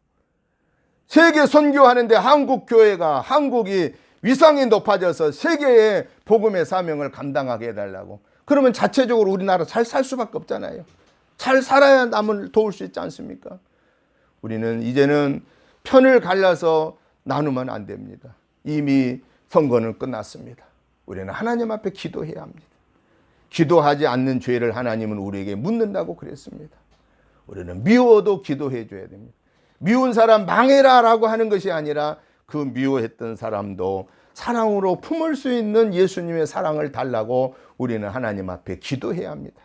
S1: 세계 선교하는데 한국이 위상이 높아져서 세계의 복음의 사명을 감당하게 해달라고. 그러면 자체적으로 우리나라 잘 살 수밖에 없잖아요. 잘 살아야 남을 도울 수 있지 않습니까? 우리는 이제는 편을 갈라서 나누면 안 됩니다. 이미 선거는 끝났습니다. 우리는 하나님 앞에 기도해야 합니다. 기도하지 않는 죄를 하나님은 우리에게 묻는다고 그랬습니다. 우리는 미워도 기도해 줘야 됩니다. 미운 사람 망해라 라고 하는 것이 아니라 그 미워했던 사람도 사랑으로 품을 수 있는 예수님의 사랑을 달라고 우리는 하나님 앞에 기도해야 합니다.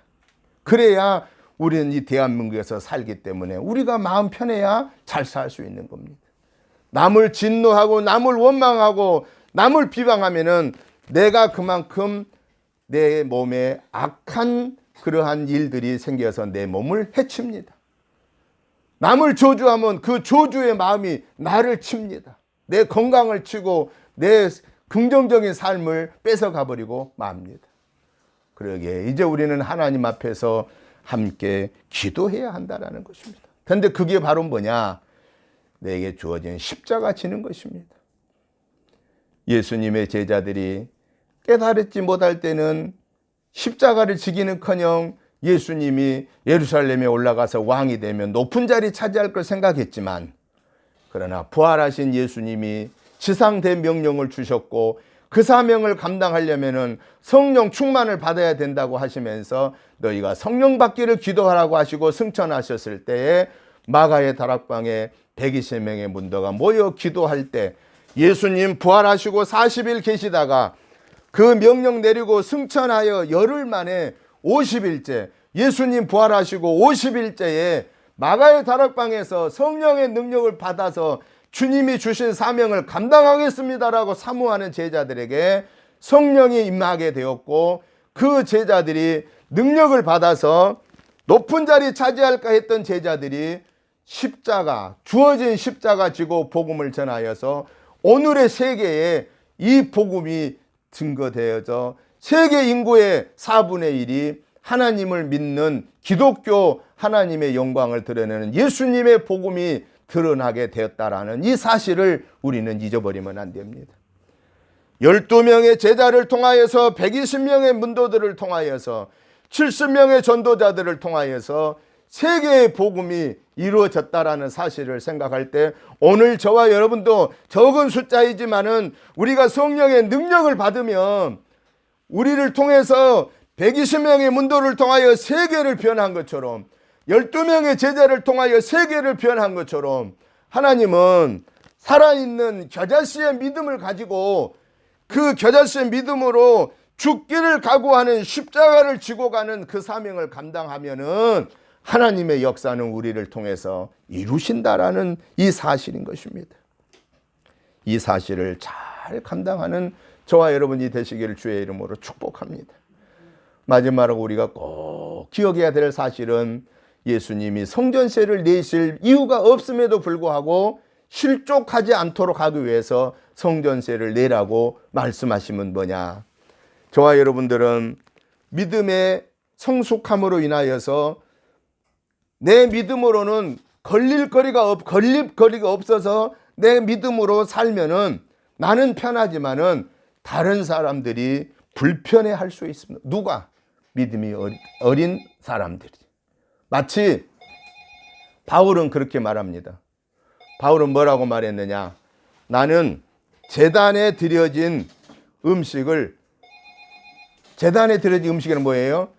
S1: 그래야 우리는 이 대한민국에서 살기 때문에 우리가 마음 편해야 잘 살 수 있는 겁니다. 남을 진노하고 남을 원망하고 남을 비방하면은 내가 그만큼 내 몸에 악한 그러한 일들이 생겨서 내 몸을 해칩니다. 남을 저주하면 그 저주의 마음이 나를 칩니다. 내 건강을 치고 내 긍정적인 삶을 뺏어가 버리고 맙니다. 그러기에 이제 우리는 하나님 앞에서 함께 기도해야 한다는 것입니다. 그런데 그게 바로 뭐냐? 내게 주어진 십자가 지는 것입니다. 예수님의 제자들이 깨달지 못할 때는 십자가를 지기는커녕 예수님이 예루살렘에 올라가서 왕이 되면 높은 자리 차지할 걸 생각했지만, 그러나 부활하신 예수님이 지상대 명령을 주셨고 그 사명을 감당하려면은 성령 충만을 받아야 된다고 하시면서 너희가 성령 받기를 기도하라고 하시고 승천하셨을 때에 마가의 다락방에 120명의 문도가 모여 기도할 때 예수님 부활하시고 40일 계시다가 그 명령 내리고 승천하여 열흘 만에 50일째 예수님 부활하시고 50일째에 마가의 다락방에서 성령의 능력을 받아서 주님이 주신 사명을 감당하겠습니다라고 사모하는 제자들에게 성령이 임하게 되었고, 그 제자들이 능력을 받아서 높은 자리 차지할까 했던 제자들이 주어진 십자가 지고 복음을 전하여서 오늘의 세계에 이 복음이 증거되어져 세계 인구의 4분의 1이 하나님을 믿는 기독교 하나님의 영광을 드러내는 예수님의 복음이 드러나게 되었다라는 이 사실을 우리는 잊어버리면 안 됩니다. 12명의 제자를 통하여서 120명의 문도들을 통하여서 70명의 전도자들을 통하여서 세계의 복음이 이루어졌다라는 사실을 생각할 때 오늘 저와 여러분도 적은 숫자이지만은 우리가 성령의 능력을 받으면 우리를 통해서 120명의 문도를 통하여 세계를 변한 것처럼 12명의 제자를 통하여 세계를 변한 것처럼 하나님은 살아있는 겨자씨의 믿음을 가지고 그 겨자씨의 믿음으로 죽기를 각오하는 십자가를 지고 가는 그 사명을 감당하면은 하나님의 역사는 우리를 통해서 이루신다라는 이 사실인 것입니다. 이 사실을 잘 감당하는 저와 여러분이 되시기를 주의 이름으로 축복합니다. 마지막으로 우리가 꼭 기억해야 될 사실은 예수님이 성전세를 내실 이유가 없음에도 불구하고 실족하지 않도록 하기 위해서 성전세를 내라고 말씀하시면 뭐냐? 저와 여러분들은 믿음의 성숙함으로 인하여서 내 믿음으로는 걸릴 거리가 없어서 내 믿음으로 살면은 나는 편하지만은 다른 사람들이 불편해할 수 있습니다. 누가? 믿음이 어린 사람들이. 마치 바울은 그렇게 말합니다. 바울은 뭐라고 말했느냐? 나는 제단에 드려진 음식은 뭐예요?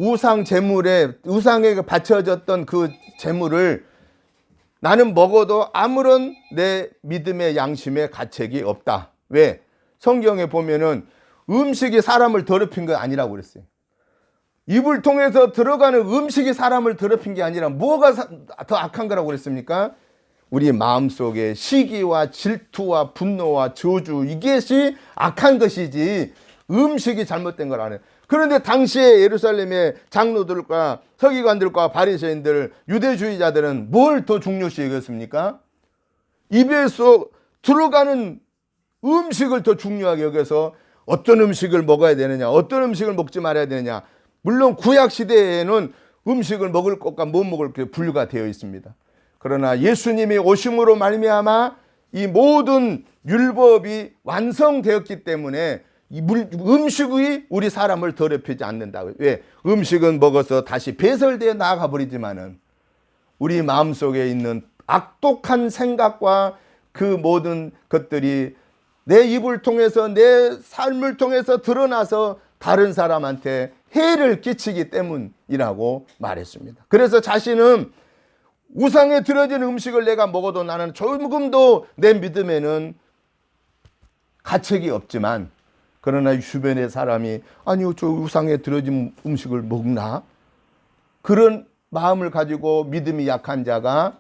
S1: 우상에게 바쳐졌던 그 제물을 나는 먹어도 아무런 내 믿음의 양심에 가책이 없다. 왜? 성경에 보면은 음식이 사람을 더럽힌 거 아니라고 그랬어요. 입을 통해서 들어가는 음식이 사람을 더럽힌 게 아니라 뭐가 더 악한 거라고 그랬습니까? 우리 마음속에 시기와 질투와 분노와 저주, 이것이 악한 것이지 음식이 잘못된 걸 아는. 그런데 당시에 예루살렘의 장로들과 서기관들과 바리새인들, 유대주의자들은 뭘 더 중요시 여겼습니까? 입에서 들어가는 음식을 더 중요하게 여겨서 어떤 음식을 먹어야 되느냐, 어떤 음식을 먹지 말아야 되느냐. 물론 구약 시대에는 음식을 먹을 것과 못 먹을 게 분류가 되어 있습니다. 그러나 예수님이 오심으로 말미암아 이 모든 율법이 완성되었기 때문에 이 음식이 우리 사람을 더럽히지 않는다고요. 왜? 음식은 먹어서 다시 배설되어 나아가 버리지만은 우리 마음속에 있는 악독한 생각과 그 모든 것들이 내 입을 통해서 내 삶을 통해서 드러나서 다른 사람한테 해를 끼치기 때문이라고 말했습니다. 그래서 자신은 우상에 드려진 음식을 내가 먹어도 나는 조금도 내 믿음에는 가책이 없지만, 그러나 주변의 사람이 아니요 저 우상에 드려진 음식을 먹나? 그런 마음을 가지고 믿음이 약한 자가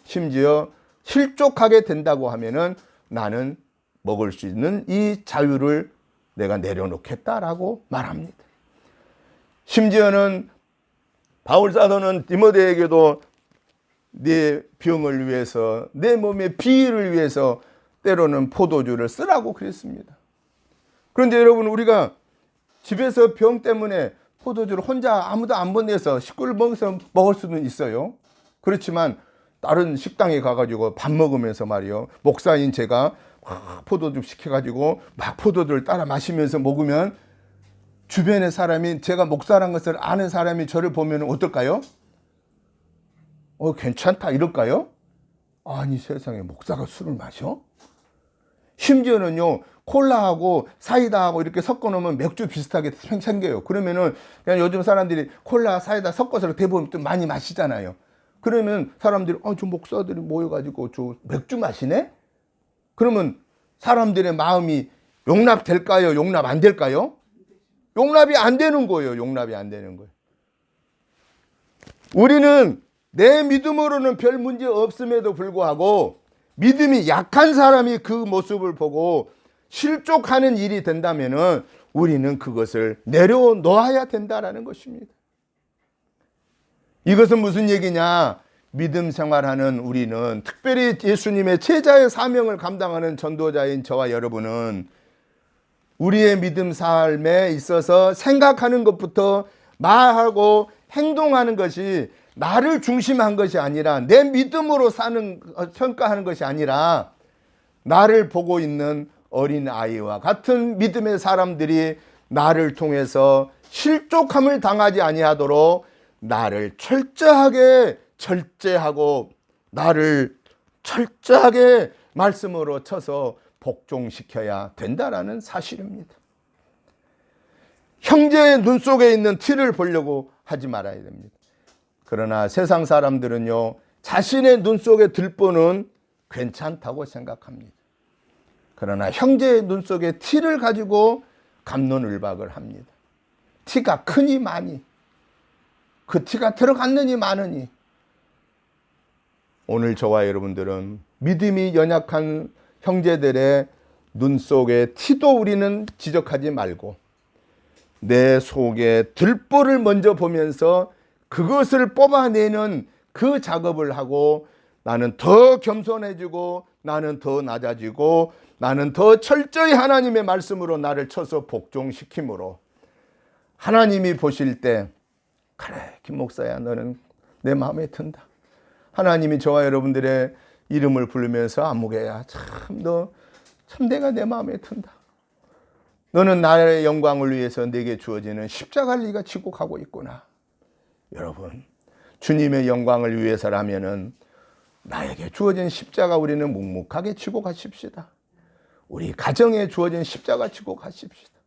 S1: 심지어 실족하게 된다고 하면은 나는 먹을 수 있는 이 자유를 내가 내려놓겠다라고 말합니다. 심지어는 바울 사도는 디모데에게도 내 병을 위해서, 내 몸의 비위를 위해서 때로는 포도주를 쓰라고 그랬습니다. 그런데 여러분, 우리가 집에서 병 때문에 포도주를 혼자 아무도 안 보내서 식구를 먹을 수는 있어요. 그렇지만 다른 식당에 가가지고 밥 먹으면서 말이요, 목사인 제가 포도주 시켜가지고 막 포도주를 따라 마시면서 먹으면 주변의 사람이, 제가 목사라는 것을 아는 사람이 저를 보면 어떨까요? 괜찮다 이럴까요? 아니 세상에 목사가 술을 마셔? 심지어는요, 콜라하고 사이다하고 이렇게 섞어 놓으면 맥주 비슷하게 생겨요. 그러면은 그냥 요즘 사람들이 콜라 사이다 섞어서 대부분 좀 많이 마시잖아요. 그러면 사람들이 저 목사들이 모여가지고 저 맥주 마시네? 그러면 사람들의 마음이 용납될까요? 용납 안 될까요? 용납이 안 되는 거예요. 용납이 안 되는 거예요. 우리는 내 믿음으로는 별 문제 없음에도 불구하고 믿음이 약한 사람이 그 모습을 보고 실족하는 일이 된다면은 우리는 그것을 내려놓아야 된다라는 것입니다. 이것은 무슨 얘기냐? 믿음 생활하는 우리는, 특별히 예수님의 제자의 사명을 감당하는 전도자인 저와 여러분은 우리의 믿음 삶에 있어서 생각하는 것부터 말하고 행동하는 것이 나를 중심한 것이 아니라, 내 믿음으로 평가하는 것이 아니라 나를 보고 있는 어린 아이와 같은 믿음의 사람들이 나를 통해서 실족함을 당하지 아니하도록 나를 절제하고 나를 철저하게 말씀으로 쳐서 복종시켜야 된다라는 사실입니다. 형제의 눈 속에 있는 티를 보려고 하지 말아야 됩니다. 그러나 세상 사람들은요, 자신의 눈 속에 들보는 괜찮다고 생각합니다. 그러나 형제의 눈 속에 티를 가지고 갑론을박을 합니다. 티가 크니 많이. 그 티가 들어갔느니 마느니. 오늘 저와 여러분들은 믿음이 연약한 형제들의 눈 속에 티도 우리는 지적하지 말고 내 속에 들보를 먼저 보면서 그것을 뽑아내는 그 작업을 하고 나는 더 겸손해지고 나는 더 낮아지고 나는 더 철저히 하나님의 말씀으로 나를 쳐서 복종시킴으로 하나님이 보실 때 그래 김 목사야 너는 내 마음에 든다. 하나님이 저와 여러분들의 이름을 부르면서 안목애야 참 너 참 내가 내 마음에 든다. 너는 나의 영광을 위해서 내게 주어지는 십자가를 네가 지고 가고 있구나. 여러분 주님의 영광을 위해서라면은 나에게 주어진 십자가 우리는 묵묵하게 지고 가십시다. 우리 가정에 주어진 십자가 지고 가십시다.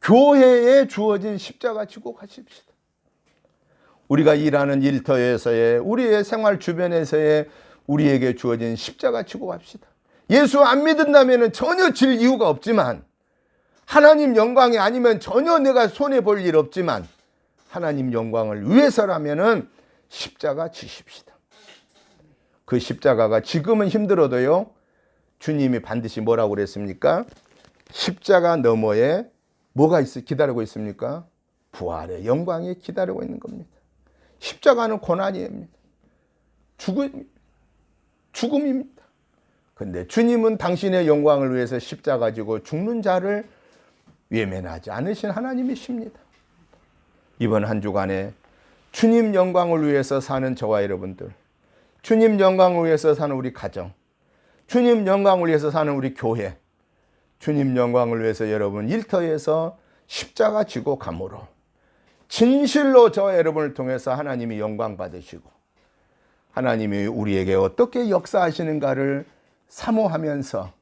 S1: 교회에 주어진 십자가 지고 가십시다. 우리가 일하는 일터에서의 우리의 생활 주변에서의 우리에게 주어진 십자가 지고 갑시다. 예수 안 믿는다면 전혀 질 이유가 없지만 하나님 영광이 아니면 전혀 내가 손해볼 일 없지만 하나님 영광을 위해서라면 십자가 지십시다. 그 십자가가 지금은 힘들어도요 주님이 반드시 뭐라고 그랬습니까? 십자가 너머에 뭐가 기다리고 있습니까? 부활의 영광이 기다리고 있는 겁니다. 십자가는 고난입니다. 죽음입니다. 그런데 주님은 당신의 영광을 위해서 십자가 지고 죽는 자를 외면하지 않으신 하나님이십니다. 이번 한 주간에 주님 영광을 위해서 사는 저와 여러분들, 주님 영광을 위해서 사는 우리 가정, 주님 영광을 위해서 사는 우리 교회, 주님 영광을 위해서 여러분 일터에서 십자가 지고 감으로 진실로 저와 여러분을 통해서 하나님이 영광 받으시고 하나님이 우리에게 어떻게 역사하시는가를 사모하면서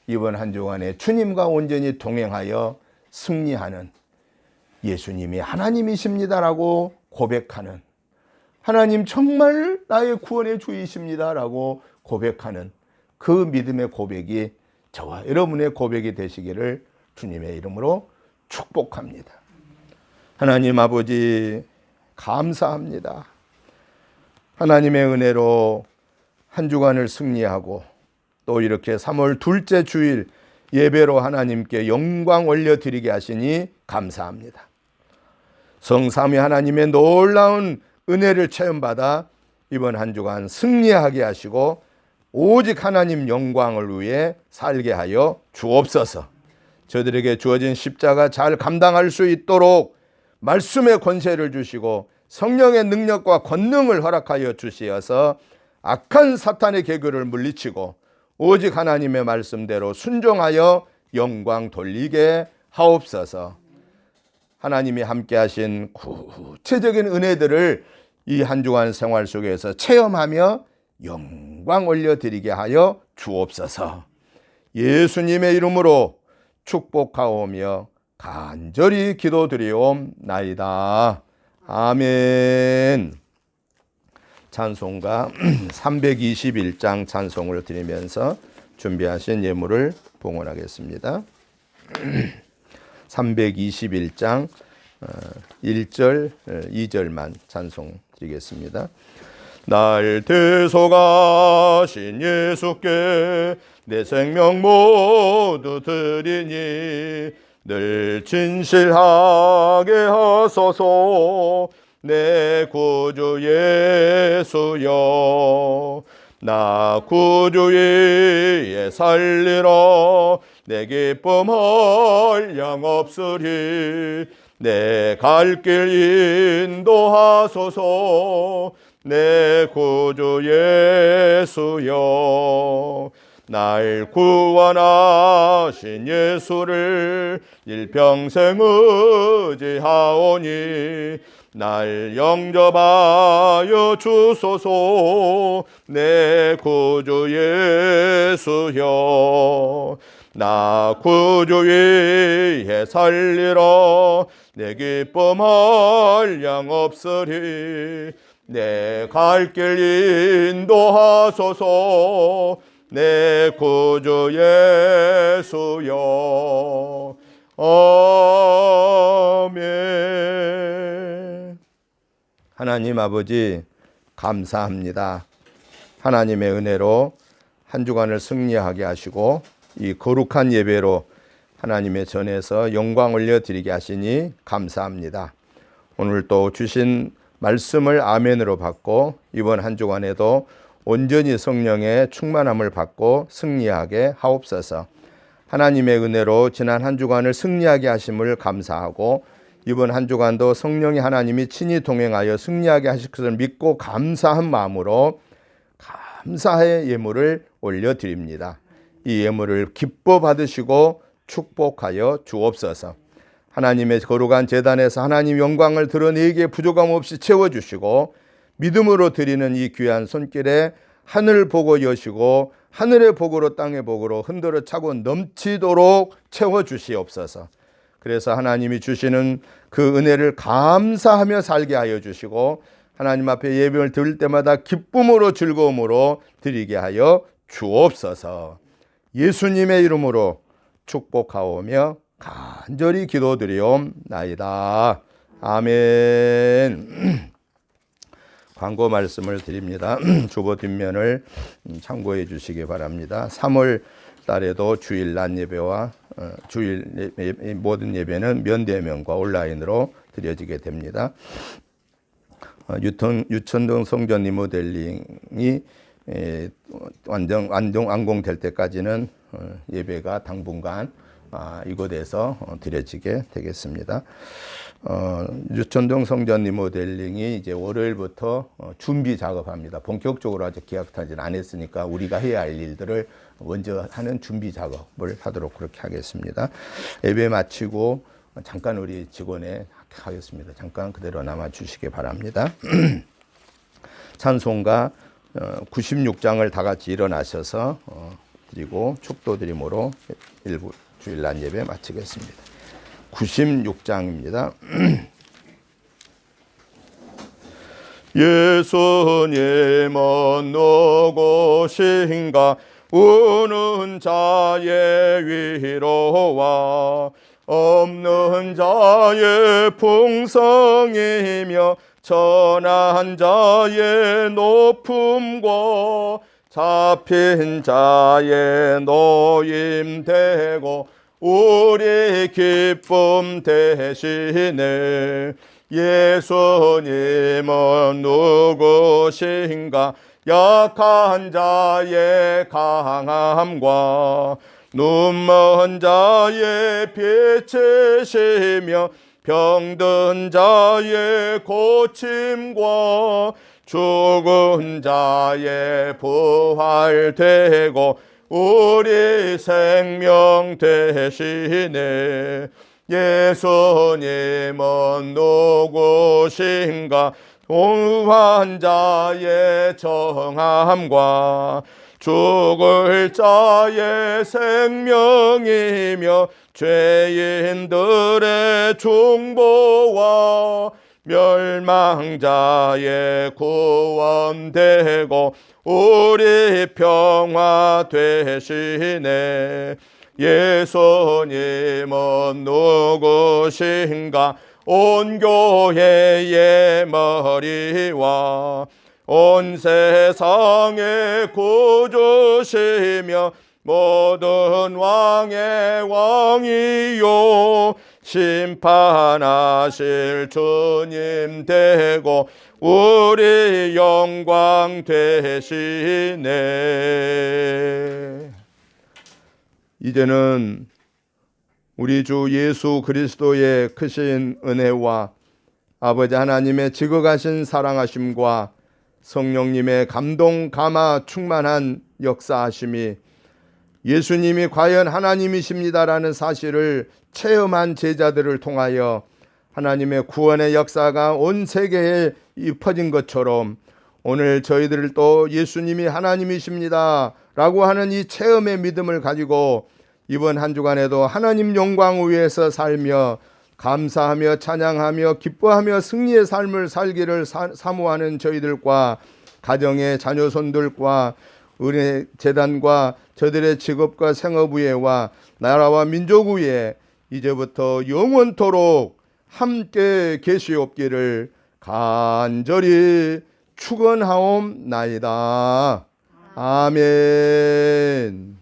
S1: 이번 한 주간에 주님과 온전히 동행하여 승리하는 예수님이 하나님이십니다라고 고백하는 하나님 정말 나의 구원의 주이십니다라고 고백하는 그 믿음의 고백이 저와 여러분의 고백이 되시기를 주님의 이름으로 축복합니다. 하나님 아버지 감사합니다. 하나님의 은혜로 한 주간을 승리하고 또 이렇게 3월 둘째 주일 예배로 하나님께 영광 올려드리게 하시니 감사합니다. 성삼위 하나님의 놀라운 은혜를 체험받아 이번 한 주간 승리하게 하시고 오직 하나님 영광을 위해 살게 하여 주옵소서. 저들에게 주어진 십자가 잘 감당할 수 있도록 말씀의 권세를 주시고 성령의 능력과 권능을 허락하여 주시어서 악한 사탄의 계교를 물리치고 오직 하나님의 말씀대로 순종하여 영광 돌리게 하옵소서. 하나님이 함께 하신 구체적인 은혜들을 이 한 주간 생활 속에서 체험하며 영광 올려드리게 하여 주옵소서. 예수님의 이름으로 축복하오며 간절히 기도드리옵나이다. 아멘. 찬송가 321장 찬송을 드리면서 준비하신 예물을 봉헌하겠습니다. 321장 1절 2절만 찬송 드리겠습니다. 날 대속하신 예수께 내 생명 모두 드리니 늘 진실하게 하소서. 내 구주 예수여 나 구주 위에 살리라. 내 기쁨 한량 없으리. 내 갈 길 인도하소서. 내 구주 예수여 날 구원하신 예수를 일평생 의지하오니 날 영접하여 주소서. 내 구주 예수여 나 구주 위에 살리라. 내 기쁨 한량 없으리. 내 갈 길 인도하소서. 내 구주 예수여 아멘. 하나님 아버지 감사합니다. 하나님의 은혜로 한 주간을 승리하게 하시고 이 거룩한 예배로 하나님의 전에서 영광 올려드리게 하시니 감사합니다. 오늘 또 주신 말씀을 아멘으로 받고 이번 한 주간에도 온전히 성령의 충만함을 받고 승리하게 하옵소서. 하나님의 은혜로 지난 한 주간을 승리하게 하심을 감사하고 이번 한 주간도 성령이 하나님이 친히 동행하여 승리하게 하실 것을 믿고 감사한 마음으로 감사의 예물을 올려드립니다. 이 예물을 기뻐 받으시고 축복하여 주옵소서. 하나님의 거룩한 제단에서 하나님 영광을 드러내기에 부족함 없이 채워주시고 믿음으로 드리는 이 귀한 손길에 하늘 보고 여시고 하늘의 복으로 땅의 복으로 흔들어 차고 넘치도록 채워주시옵소서. 그래서 하나님이 주시는 그 은혜를 감사하며 살게 하여 주시고 하나님 앞에 예배를 드릴 때마다 기쁨으로 즐거움으로 드리게 하여 주옵소서. 예수님의 이름으로 축복하오며 간절히 기도드리옵나이다. 아멘. 광고 말씀을 드립니다. 주보 뒷면을 참고해 주시기 바랍니다. 3월 달에도 주일 낮 예배와 주일 모든 예배는 면대면과 온라인으로 드려지게 됩니다. 유천동 성전 리모델링이 완공될 때까지는 예배가 당분간 이곳에서 드려지게 되겠습니다. 유천동 성전 리모델링이 이제 월요일부터 준비 작업합니다. 본격적으로 아직 계약하지는 않았으니까 우리가 해야 할 일들을 먼저 하는 준비 작업을 하도록 그렇게 하겠습니다. 예배 마치고 잠깐 우리 직원에 하겠습니다. 잠깐 그대로 남아 주시기 바랍니다. 찬송가 96장을 다 같이 일어나셔서 드리고 축도드림으로 일부 주일날 예배 마치겠습니다. 96장입니다. 예수님은 누구신가 우는 자의 위로와 없는 자의 풍성이며 천한 자의 높음과 잡힌 자의 노임되고 우리 기쁨 대신에 예수님은 누구신가 약한 자의 강함과 눈먼 자의 빛이시며 병든 자의 고침과 죽은 자의 부활되고 우리 생명 대신에 예수님은 누구신가 동한 자의 정함과 죽을 자의 생명이며 죄인들의 중보와 멸망자의 구원되고 우리 평화 되시네 예수님은 누구신가 온 교회의 머리와 온 세상의 구주시며 모든 왕의 왕이요 심판하실 주님 되고 우리 영광 되시네. 이제는 우리 주 예수 그리스도의 크신 은혜와 아버지 하나님의 지극하신 사랑하심과 성령님의 감동 감화 충만한 역사하심이 예수님이 과연 하나님이십니다라는 사실을 체험한 제자들을 통하여 하나님의 구원의 역사가 온 세계에 퍼진 것처럼 오늘 저희들을 또 예수님이 하나님이십니다 라고 하는 이 체험의 믿음을 가지고 이번 한 주간에도 하나님 영광 위에서 살며 감사하며 찬양하며 기뻐하며 승리의 삶을 살기를 사모하는 저희들과 가정의 자녀손들과 은혜 재단과 저들의 직업과 생업 위에와 나라와 민족 위에 이제부터 영원토록 함께 계시옵기를 간절히 축원하옵나이다. 아멘.